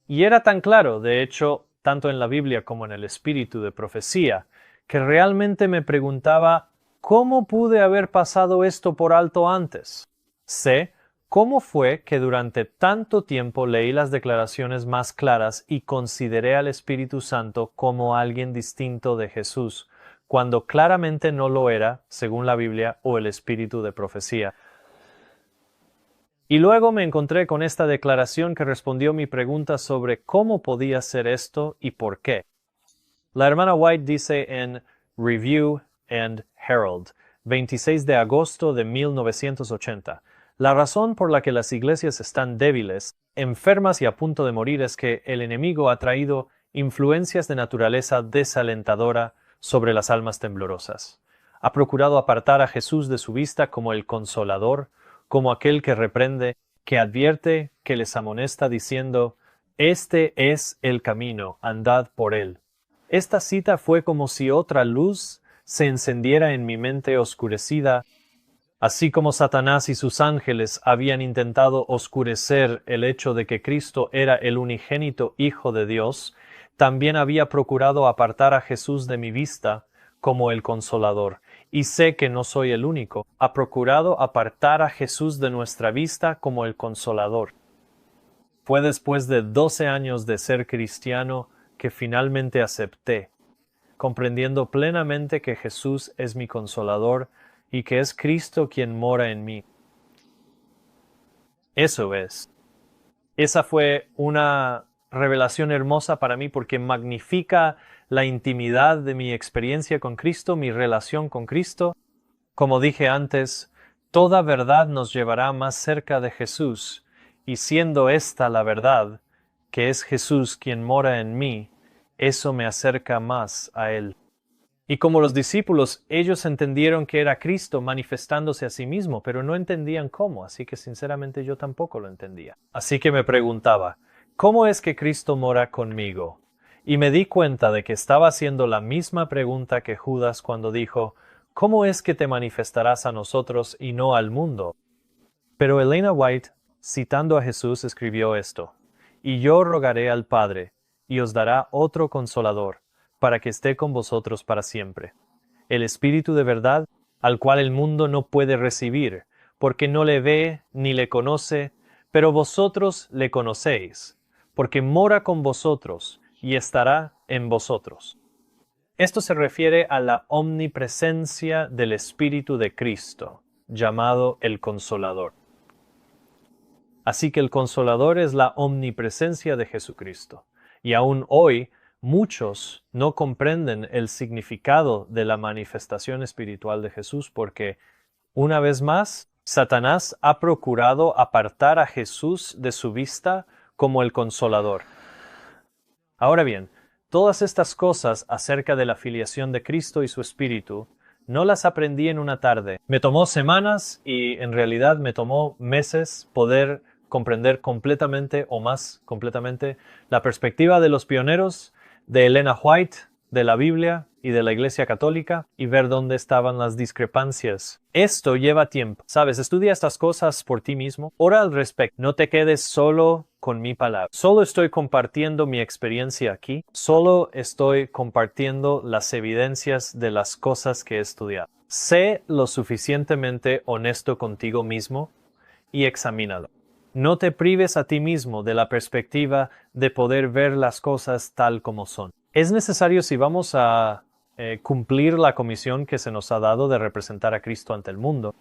Y era tan claro, de hecho, tanto en la Biblia como en el Espíritu de profecía, que realmente me preguntaba ¿cómo pude haber pasado esto por alto antes? Sé cómo fue que durante tanto tiempo leí las declaraciones más claras y consideré al Espíritu Santo como alguien distinto de Jesús, cuando claramente no lo era, según la Biblia o el Espíritu de profecía. Y luego me encontré con esta declaración que respondió mi pregunta sobre cómo podía ser esto y por qué. La hermana White dice en Review and Herald, 26 de agosto de 1980, la razón por la que las iglesias están débiles, enfermas y a punto de morir es que el enemigo ha traído influencias de naturaleza desalentadora sobre las almas temblorosas. Ha procurado apartar a Jesús de su vista como el Consolador, como aquel que reprende, que advierte, que les amonesta diciendo, «Este es el camino, andad por él». Esta cita fue como si otra luz se encendiera en mi mente oscurecida, así como Satanás y sus ángeles habían intentado oscurecer el hecho de que Cristo era el unigénito Hijo de Dios, también había procurado apartar a Jesús de mi vista como el Consolador. Y sé que no soy el único. Ha procurado apartar a Jesús de nuestra vista como el Consolador. Fue después de 12 años de ser cristiano que finalmente acepté, comprendiendo plenamente que Jesús es mi Consolador y que es Cristo quien mora en mí. Eso es. Esa fue una revelación hermosa para mí porque magnifica la intimidad de mi experiencia con Cristo, mi relación con Cristo. Como dije antes, toda verdad nos llevará más cerca de Jesús, y siendo esta la verdad, que es Jesús quien mora en mí, eso me acerca más a Él. Y como los discípulos, ellos entendieron que era Cristo manifestándose a sí mismo, pero no entendían cómo, así que sinceramente yo tampoco lo entendía. Así que me preguntaba, ¿cómo es que Cristo mora conmigo? Y me di cuenta de que estaba haciendo la misma pregunta que Judas cuando dijo, ¿cómo es que te manifestarás a nosotros y no al mundo? Pero Elena White, citando a Jesús, escribió esto, y yo rogaré al Padre, y os dará otro Consolador, para que esté con vosotros para siempre. El Espíritu de verdad, al cual el mundo no puede recibir, porque no le ve ni le conoce, pero vosotros le conocéis, porque mora con vosotros y estará en vosotros. Esto se refiere a la omnipresencia del Espíritu de Cristo, llamado el Consolador. Así que el Consolador es la omnipresencia de Jesucristo. Y aún hoy, muchos no comprenden el significado de la manifestación espiritual de Jesús porque, una vez más, Satanás ha procurado apartar a Jesús de su vista como el Consolador. Ahora bien, todas estas cosas acerca de la filiación de Cristo y su Espíritu no las aprendí en una tarde. Me tomó semanas y en realidad me tomó meses poder comprender completamente o más completamente la perspectiva de los pioneros, de Elena White, de la Biblia y de la Iglesia Católica y ver dónde estaban las discrepancias. Esto lleva tiempo. ¿Sabes? Estudia estas cosas por ti mismo. Ora al respecto. No te quedes solo con mi palabra. Solo estoy compartiendo mi experiencia aquí. Solo estoy compartiendo las evidencias de las cosas que he estudiado. Sé lo suficientemente honesto contigo mismo y examínalo. No te prives a ti mismo de la perspectiva de poder ver las cosas tal como son. Es necesario si vamos a cumplir la comisión que se nos ha dado de representar a Cristo ante el mundo.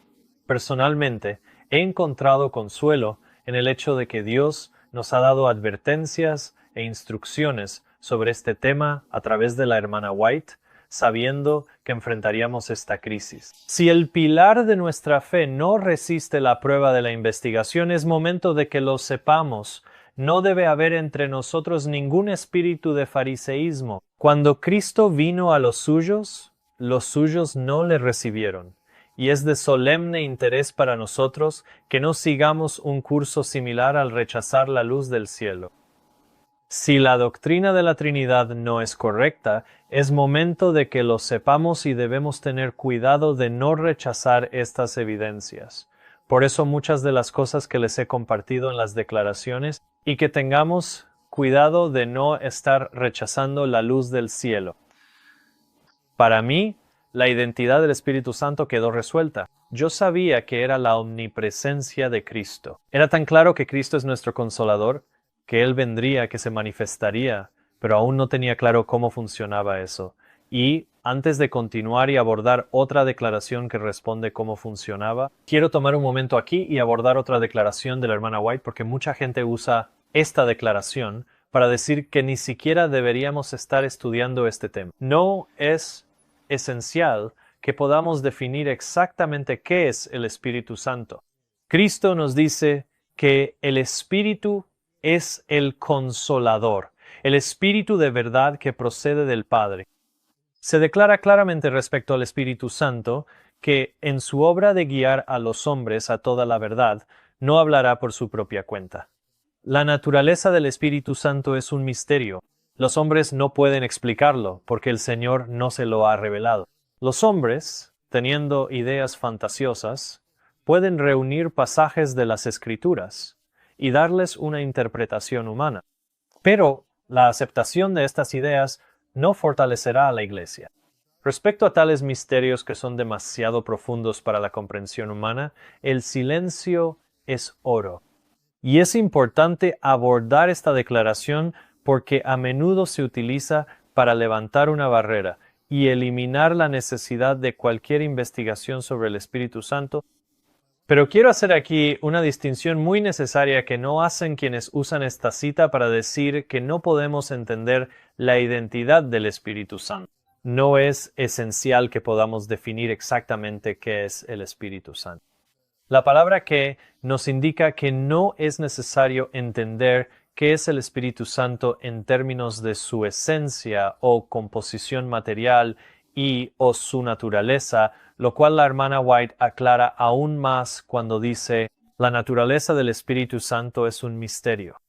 Personalmente, he encontrado consuelo en el hecho de que Dios nos ha dado advertencias e instrucciones sobre este tema a través de la hermana White, sabiendo que enfrentaríamos esta crisis. Si el pilar de nuestra fe no resiste la prueba de la investigación, es momento de que lo sepamos. No debe haber entre nosotros ningún espíritu de fariseísmo. Cuando Cristo vino a los suyos, los suyos no le recibieron, y es de solemne interés para nosotros que no sigamos un curso similar al rechazar la luz del cielo. Si la doctrina de la Trinidad no es correcta, es momento de que lo sepamos y debemos tener cuidado de no rechazar estas evidencias. Por eso muchas de las cosas que les he compartido en las declaraciones, y que tengamos cuidado de no estar rechazando la luz del cielo. Para mí, la identidad del Espíritu Santo quedó resuelta. Yo sabía que era la omnipresencia de Cristo. Era tan claro que Cristo es nuestro Consolador, que Él vendría, que se manifestaría, pero aún no tenía claro cómo funcionaba eso. Y antes de continuar y abordar otra declaración que responde cómo funcionaba, quiero tomar un momento aquí y abordar otra declaración de la hermana White, porque mucha gente usa esta declaración para decir que ni siquiera deberíamos estar estudiando este tema. No es esencial que podamos definir exactamente qué es el Espíritu Santo. Cristo nos dice que el Espíritu es el Consolador, el Espíritu de verdad que procede del Padre. Se declara claramente respecto al Espíritu Santo que en su obra de guiar a los hombres a toda la verdad, no hablará por su propia cuenta. La naturaleza del Espíritu Santo es un misterio. Los hombres no pueden explicarlo porque el Señor no se lo ha revelado. Los hombres, teniendo ideas fantasiosas, pueden reunir pasajes de las Escrituras y darles una interpretación humana. Pero la aceptación de estas ideas no fortalecerá a la Iglesia. Respecto a tales misterios que son demasiado profundos para la comprensión humana, el silencio es oro. Y es importante abordar esta declaración porque a menudo se utiliza para levantar una barrera y eliminar la necesidad de cualquier investigación sobre el Espíritu Santo. Pero quiero hacer aquí una distinción muy necesaria que no hacen quienes usan esta cita para decir que no podemos entender la identidad del Espíritu Santo. No es esencial que podamos definir exactamente qué es el Espíritu Santo. La palabra que nos indica que no es necesario entender qué es el Espíritu Santo en términos de su esencia o composición material y o su naturaleza, lo cual la hermana White aclara aún más cuando dice: la naturaleza del Espíritu Santo es un misterio.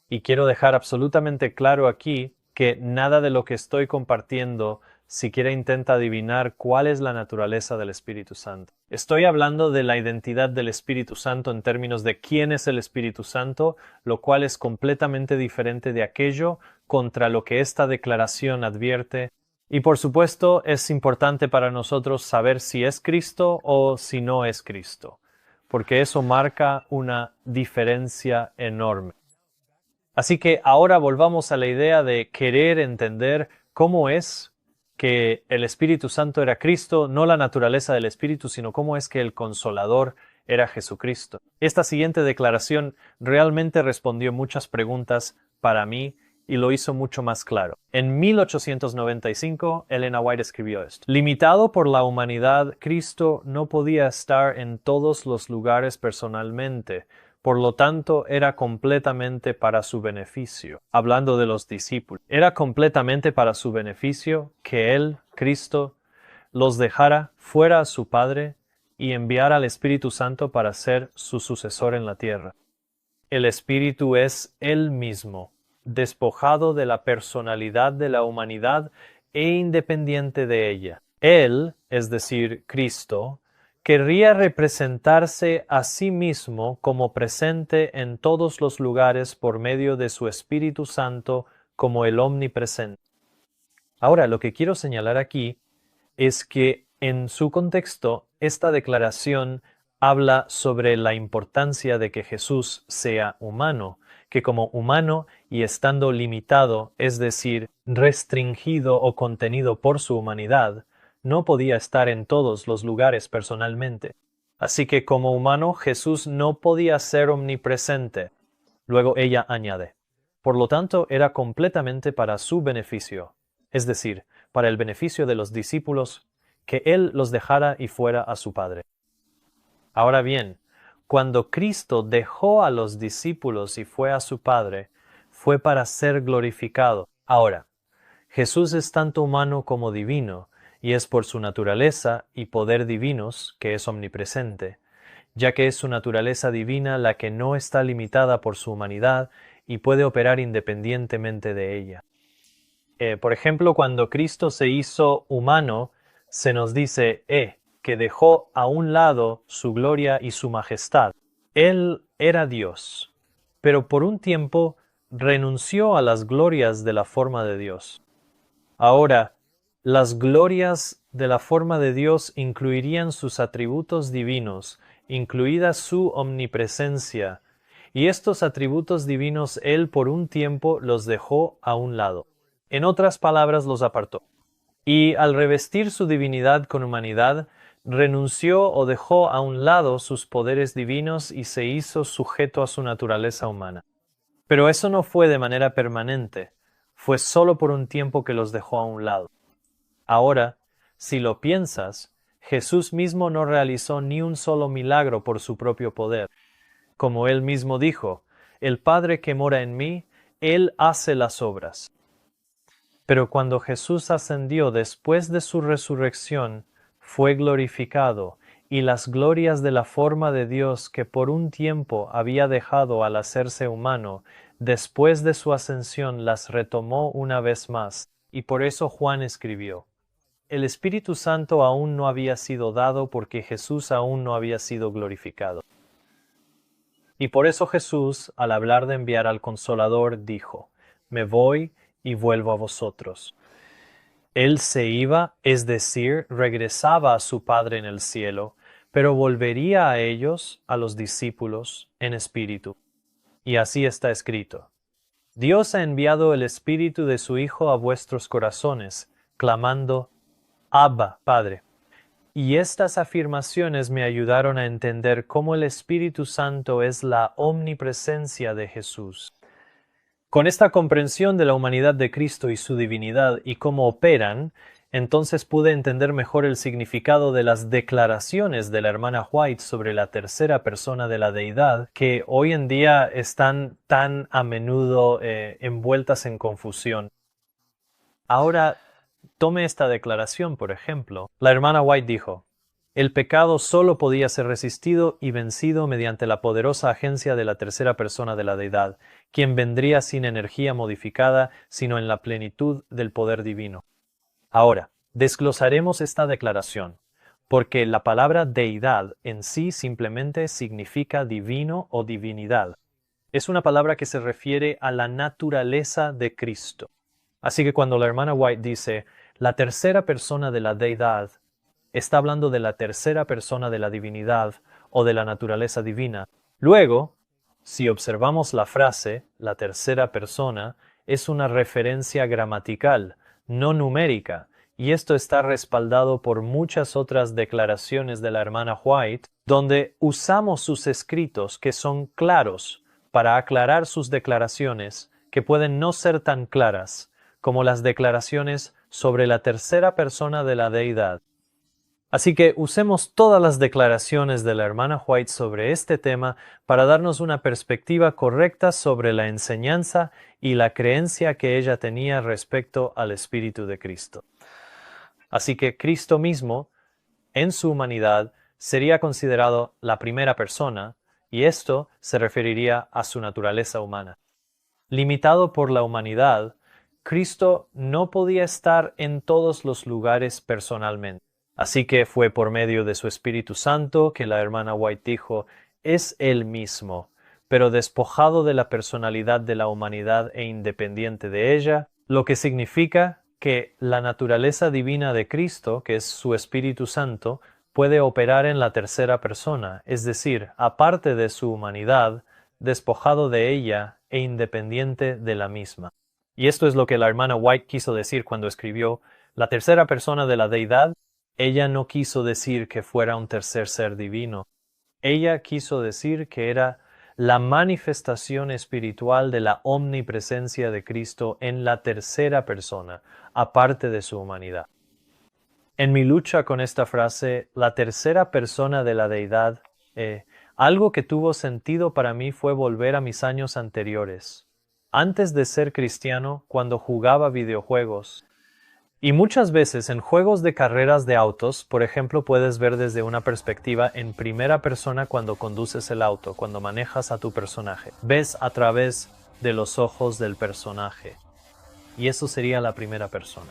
Y quiero dejar absolutamente claro aquí que nada de lo que estoy compartiendo siquiera intenta adivinar cuál es la naturaleza del Espíritu Santo. Estoy hablando de la identidad del Espíritu Santo en términos de quién es el Espíritu Santo, lo cual es completamente diferente de aquello contra lo que esta declaración advierte. Y por supuesto es importante para nosotros saber si es Cristo o si no es Cristo, porque eso marca una diferencia enorme. Así que ahora volvamos a la idea de querer entender cómo es que el Espíritu Santo era Cristo, no la naturaleza del Espíritu, sino cómo es que el Consolador era Jesucristo. Esta siguiente declaración realmente respondió muchas preguntas para mí y lo hizo mucho más claro. En 1895, Elena White escribió esto: limitado por la humanidad, Cristo no podía estar en todos los lugares personalmente. Por lo tanto, era completamente para su beneficio. Hablando de los discípulos, era completamente para su beneficio que Él, Cristo, los dejara fuera a su Padre y enviara al Espíritu Santo para ser su sucesor en la tierra. El Espíritu es Él mismo, despojado de la personalidad de la humanidad e independiente de ella. Él, es decir, Cristo, querría representarse a sí mismo como presente en todos los lugares por medio de su Espíritu Santo como el omnipresente. Ahora, lo que quiero señalar aquí es que en su contexto, esta declaración habla sobre la importancia de que Jesús sea humano, que como humano y estando limitado, es decir, restringido o contenido por su humanidad, no podía estar en todos los lugares personalmente. Así que como humano Jesús no podía ser omnipresente. Luego ella añade: por lo tanto era completamente para su beneficio, es decir, para el beneficio de los discípulos, que Él los dejara y fuera a su Padre. Ahora bien, cuando Cristo dejó a los discípulos y fue a su Padre, fue para ser glorificado. Ahora, Jesús es tanto humano como divino, y es por su naturaleza y poder divinos que es omnipresente, ya que es su naturaleza divina la que no está limitada por su humanidad y puede operar independientemente de ella. Por ejemplo, cuando Cristo se hizo humano, se nos dice, que dejó a un lado su gloria y su majestad. Él era Dios, pero por un tiempo renunció a las glorias de la forma de Dios. Ahora, las glorias de la forma de Dios incluirían sus atributos divinos, incluida su omnipresencia, y estos atributos divinos Él por un tiempo los dejó a un lado. En otras palabras, los apartó. Y al revestir su divinidad con humanidad, renunció o dejó a un lado sus poderes divinos y se hizo sujeto a su naturaleza humana. Pero eso no fue de manera permanente, fue solo por un tiempo que los dejó a un lado. Ahora, si lo piensas, Jesús mismo no realizó ni un solo milagro por su propio poder. Como él mismo dijo, el Padre que mora en mí, Él hace las obras. Pero cuando Jesús ascendió después de su resurrección, fue glorificado, y las glorias de la forma de Dios que por un tiempo había dejado al hacerse humano, después de su ascensión las retomó una vez más, y por eso Juan escribió: el Espíritu Santo aún no había sido dado porque Jesús aún no había sido glorificado. Y por eso Jesús, al hablar de enviar al Consolador, dijo: me voy y vuelvo a vosotros. Él se iba, es decir, regresaba a su Padre en el cielo, pero volvería a ellos, a los discípulos, en espíritu. Y así está escrito: Dios ha enviado el Espíritu de su Hijo a vuestros corazones, clamando: Abba, Padre. Y estas afirmaciones me ayudaron a entender cómo el Espíritu Santo es la omnipresencia de Jesús. Con esta comprensión de la humanidad de Cristo y su divinidad y cómo operan, entonces pude entender mejor el significado de las declaraciones de la hermana White sobre la tercera persona de la deidad, que hoy en día están tan a menudo envueltas en confusión. Ahora, tome esta declaración, por ejemplo. La hermana White dijo: el pecado solo podía ser resistido y vencido mediante la poderosa agencia de la tercera persona de la deidad, quien vendría sin energía modificada, sino en la plenitud del poder divino. Ahora, desglosaremos esta declaración, porque la palabra deidad en sí simplemente significa divino o divinidad. Es una palabra que se refiere a la naturaleza de Cristo. Así que cuando la hermana White dice la tercera persona de la deidad, está hablando de la tercera persona de la divinidad o de la naturaleza divina. Luego, si observamos la frase, la tercera persona, es una referencia gramatical, no numérica, y esto está respaldado por muchas otras declaraciones de la hermana White, donde usamos sus escritos que son claros para aclarar sus declaraciones que pueden no ser tan claras como las declaraciones sobre la tercera persona de la deidad. Así que usemos todas las declaraciones de la hermana White sobre este tema para darnos una perspectiva correcta sobre la enseñanza y la creencia que ella tenía respecto al Espíritu de Cristo. Así que Cristo mismo, en su humanidad, sería considerado la primera persona, y esto se referiría a su naturaleza humana. Limitado por la humanidad, Cristo no podía estar en todos los lugares personalmente. Así que fue por medio de su Espíritu Santo que la hermana White dijo: es Él mismo, pero despojado de la personalidad de la humanidad e independiente de ella, lo que significa que la naturaleza divina de Cristo, que es su Espíritu Santo, puede operar en la tercera persona, es decir, aparte de su humanidad, despojado de ella e independiente de la misma. Y esto es lo que la hermana White quiso decir cuando escribió la tercera persona de la deidad. Ella no quiso decir que fuera un tercer ser divino. Ella quiso decir que era la manifestación espiritual de la omnipresencia de Cristo en la tercera persona, aparte de su humanidad. En mi lucha con esta frase, la tercera persona de la deidad, algo que tuvo sentido para mí fue volver a mis años anteriores. Antes de ser cristiano, cuando jugaba videojuegos, Y muchas veces en juegos de carreras de autos, por ejemplo, puedes ver desde una perspectiva en primera persona cuando conduces el auto, cuando manejas a tu personaje. Ves a través de los ojos del personaje. Y eso sería la primera persona.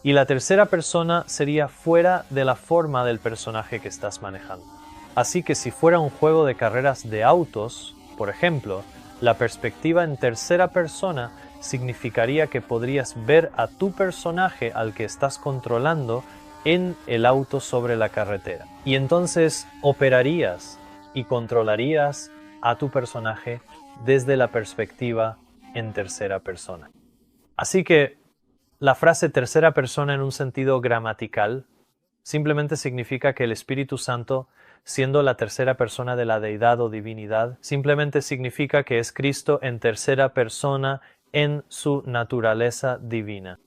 Y la tercera persona sería fuera de la forma del personaje que estás manejando. Así que si fuera un juego de carreras de autos, por ejemplo, la perspectiva en tercera persona significaría que podrías ver a tu personaje al que estás controlando en el auto sobre la carretera. Y entonces operarías y controlarías a tu personaje desde la perspectiva en tercera persona. Así que la frase tercera persona en un sentido gramatical simplemente significa que el Espíritu Santo, siendo la tercera persona de la deidad o divinidad, simplemente significa que es Cristo en tercera persona en su naturaleza divina.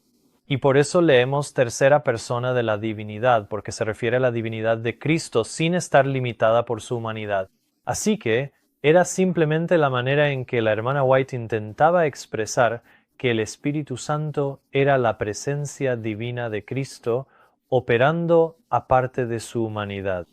Y por eso leemos tercera persona de la divinidad, porque se refiere a la divinidad de Cristo sin estar limitada por su humanidad. Así que era simplemente la manera en que la hermana White intentaba expresar que el Espíritu Santo era la presencia divina de Cristo operando aparte de su humanidad.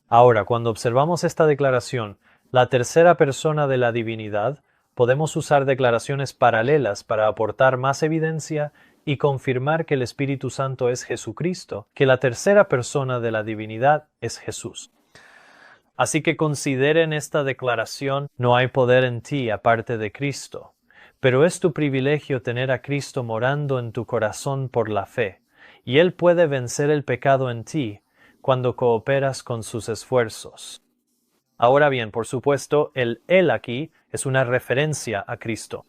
Ahora, cuando observamos esta declaración, la tercera persona de la divinidad, podemos usar declaraciones paralelas para aportar más evidencia y confirmar que el Espíritu Santo es Jesucristo, que la tercera persona de la divinidad es Jesús. Así que consideren esta declaración: no hay poder en ti aparte de Cristo, pero es tu privilegio tener a Cristo morando en tu corazón por la fe, y Él puede vencer el pecado en ti cuando cooperas con sus esfuerzos. Ahora bien, por supuesto, el Él aquí es una referencia a Cristo.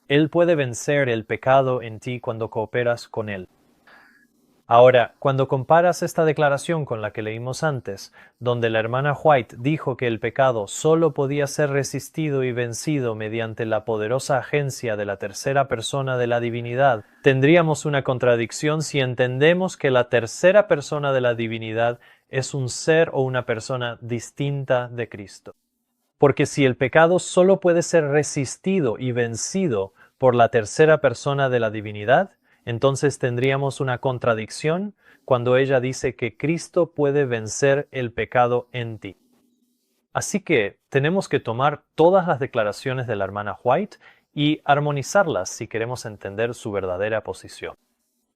Él puede vencer el pecado en ti cuando cooperas con Él. Ahora, cuando comparas esta declaración con la que leímos antes, donde la hermana White dijo que el pecado solo podía ser resistido y vencido mediante la poderosa agencia de la tercera persona de la divinidad, tendríamos una contradicción si entendemos que la tercera persona de la divinidad es un ser o una persona distinta de Cristo. Porque si el pecado solo puede ser resistido y vencido por la tercera persona de la divinidad, entonces tendríamos una contradicción cuando ella dice que Cristo puede vencer el pecado en ti. Así que tenemos que tomar todas las declaraciones de la hermana White y armonizarlas si queremos entender su verdadera posición.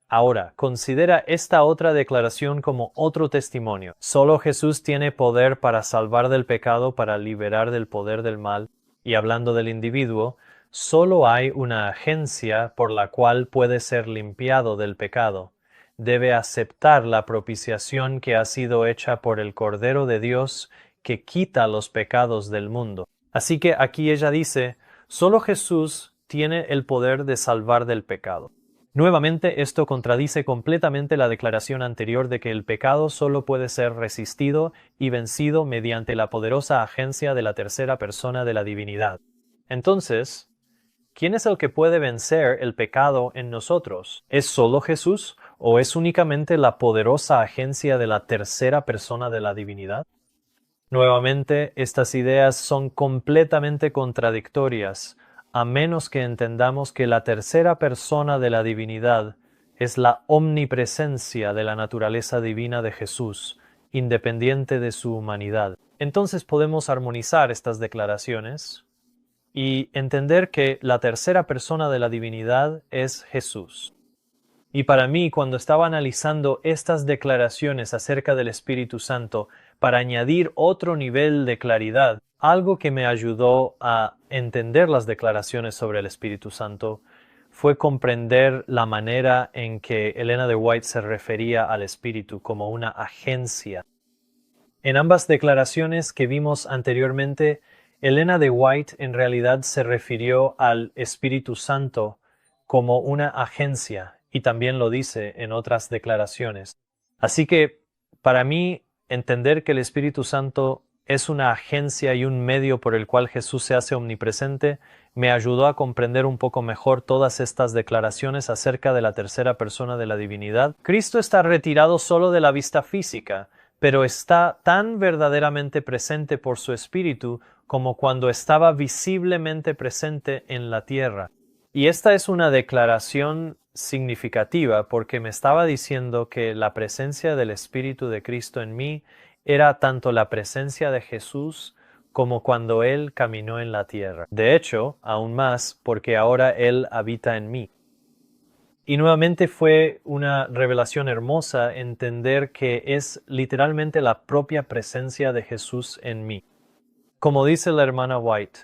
Ahora, considera esta otra declaración como otro testimonio. Solo Jesús tiene poder para salvar del pecado, para liberar del poder del mal. Y hablando del individuo, solo hay una agencia por la cual puede ser limpiado del pecado. Debe aceptar la propiciación que ha sido hecha por el Cordero de Dios que quita los pecados del mundo. Así que aquí ella dice, solo Jesús tiene el poder de salvar del pecado. Nuevamente, esto contradice completamente la declaración anterior de que el pecado solo puede ser resistido y vencido mediante la poderosa agencia de la tercera persona de la divinidad. Entonces, ¿quién es el que puede vencer el pecado en nosotros? ¿Es solo Jesús o es únicamente la poderosa agencia de la tercera persona de la divinidad? Nuevamente, estas ideas son completamente contradictorias, a menos que entendamos que la tercera persona de la divinidad es la omnipresencia de la naturaleza divina de Jesús, independiente de su humanidad. Entonces podemos armonizar estas declaraciones y entender que la tercera persona de la divinidad es Jesús. Y para mí, cuando estaba analizando estas declaraciones acerca del Espíritu Santo, para añadir otro nivel de claridad, algo que me ayudó a entender las declaraciones sobre el Espíritu Santo fue comprender la manera en que Elena de White se refería al Espíritu como una agencia. En ambas declaraciones que vimos anteriormente, Elena de White en realidad se refirió al Espíritu Santo como una agencia, y también lo dice en otras declaraciones. Así que, para mí, entender que el Espíritu Santo es una agencia y un medio por el cual Jesús se hace omnipresente, me ayudó a comprender un poco mejor todas estas declaraciones acerca de la tercera persona de la divinidad. Cristo está retirado solo de la vista física, pero está tan verdaderamente presente por su Espíritu como cuando estaba visiblemente presente en la tierra. Y esta es una declaración significativa porque me estaba diciendo que la presencia del Espíritu de Cristo en mí era tanto la presencia de Jesús como cuando Él caminó en la tierra. De hecho, aún más, porque ahora Él habita en mí. Y nuevamente fue una revelación hermosa entender que es literalmente la propia presencia de Jesús en mí. Como dice la hermana White,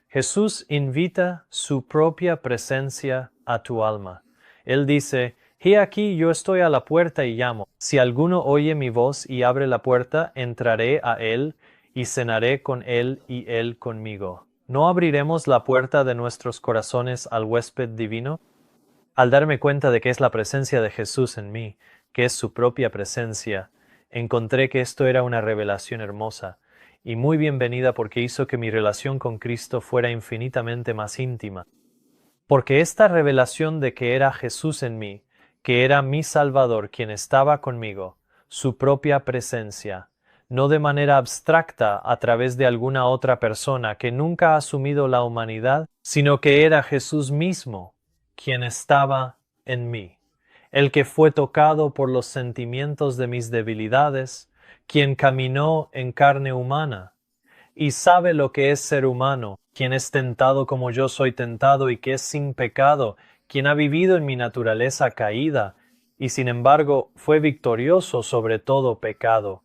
Jesús invita su propia presencia a tu alma. Él dice, «He aquí yo estoy a la puerta y llamo. Si alguno oye mi voz y abre la puerta, entraré a él y cenaré con él y él conmigo». ¿No abriremos la puerta de nuestros corazones al huésped divino? Al darme cuenta de que es la presencia de Jesús en mí, que es su propia presencia, encontré que esto era una revelación hermosa y muy bienvenida porque hizo que mi relación con Cristo fuera infinitamente más íntima. Porque esta revelación de que era Jesús en mí, que era mi Salvador quien estaba conmigo, su propia presencia, no de manera abstracta a través de alguna otra persona que nunca ha asumido la humanidad, sino que era Jesús mismo quien estaba en mí, el que fue tocado por los sentimientos de mis debilidades, quien caminó en carne humana, y sabe lo que es ser humano, quien es tentado como yo soy tentado y que es sin pecado, quien ha vivido en mi naturaleza caída, y sin embargo fue victorioso sobre todo pecado,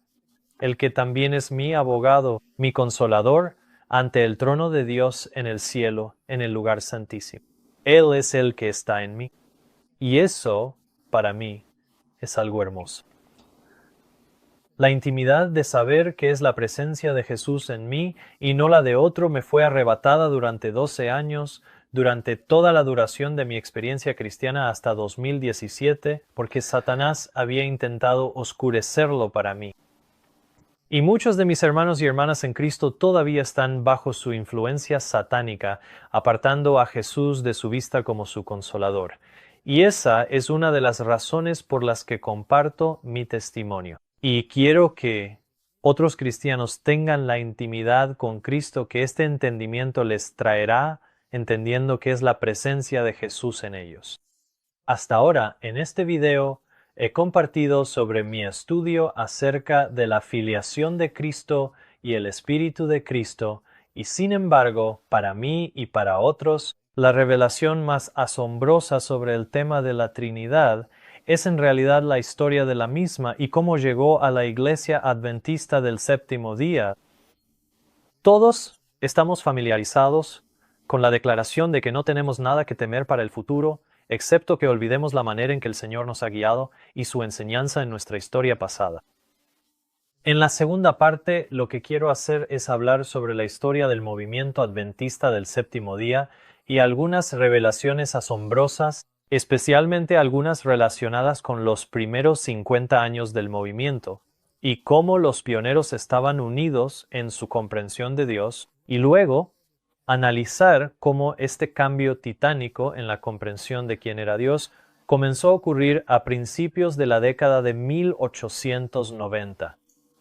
el que también es mi abogado, mi consolador, ante el trono de Dios en el cielo, en el lugar santísimo. Él es el que está en mí. Y eso, para mí, es algo hermoso. La intimidad de saber que es la presencia de Jesús en mí y no la de otro me fue arrebatada durante 12 años, durante toda la duración de mi experiencia cristiana hasta 2017, porque Satanás había intentado oscurecerlo para mí. Y muchos de mis hermanos y hermanas en Cristo todavía están bajo su influencia satánica, apartando a Jesús de su vista como su consolador. Y esa es una de las razones por las que comparto mi testimonio. Y quiero que otros cristianos tengan la intimidad con Cristo que este entendimiento les traerá, entendiendo que es la presencia de Jesús en ellos. Hasta ahora, en este video, he compartido sobre mi estudio acerca de la filiación de Cristo y el Espíritu de Cristo, y sin embargo, para mí y para otros, la revelación más asombrosa sobre el tema de la Trinidad es en realidad la historia de la misma y cómo llegó a la Iglesia Adventista del Séptimo Día. Todos estamos familiarizados con la declaración de que no tenemos nada que temer para el futuro, excepto que olvidemos la manera en que el Señor nos ha guiado y su enseñanza en nuestra historia pasada. En la segunda parte, lo que quiero hacer es hablar sobre la historia del movimiento adventista del Séptimo Día y algunas revelaciones asombrosas, especialmente algunas relacionadas con los primeros 50 años del movimiento, y cómo los pioneros estaban unidos en su comprensión de Dios, y luego analizar cómo este cambio titánico en la comprensión de quién era Dios comenzó a ocurrir a principios de la década de 1890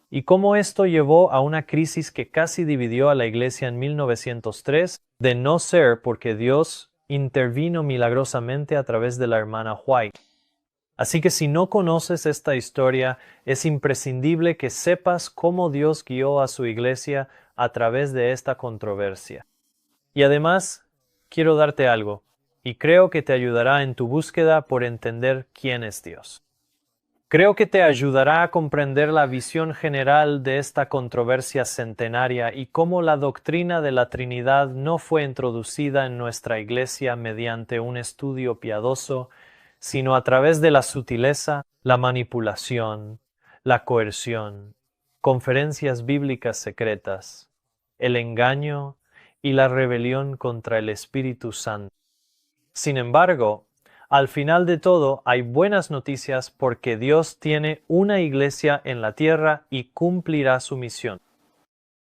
y cómo esto llevó a una crisis que casi dividió a la Iglesia en 1903, de no ser porque Dios intervino milagrosamente a través de la hermana White. Así que si no conoces esta historia, es imprescindible que sepas cómo Dios guió a su Iglesia a través de esta controversia. Y además, quiero darte algo, y creo que te ayudará en tu búsqueda por entender quién es Dios. Creo que te ayudará a comprender la visión general de esta controversia centenaria y cómo la doctrina de la Trinidad no fue introducida en nuestra Iglesia mediante un estudio piadoso, sino a través de la sutileza, la manipulación, la coerción, conferencias bíblicas secretas, el engaño y la rebelión contra el Espíritu Santo. Sin embargo, al final de todo hay buenas noticias porque Dios tiene una iglesia en la tierra y cumplirá su misión.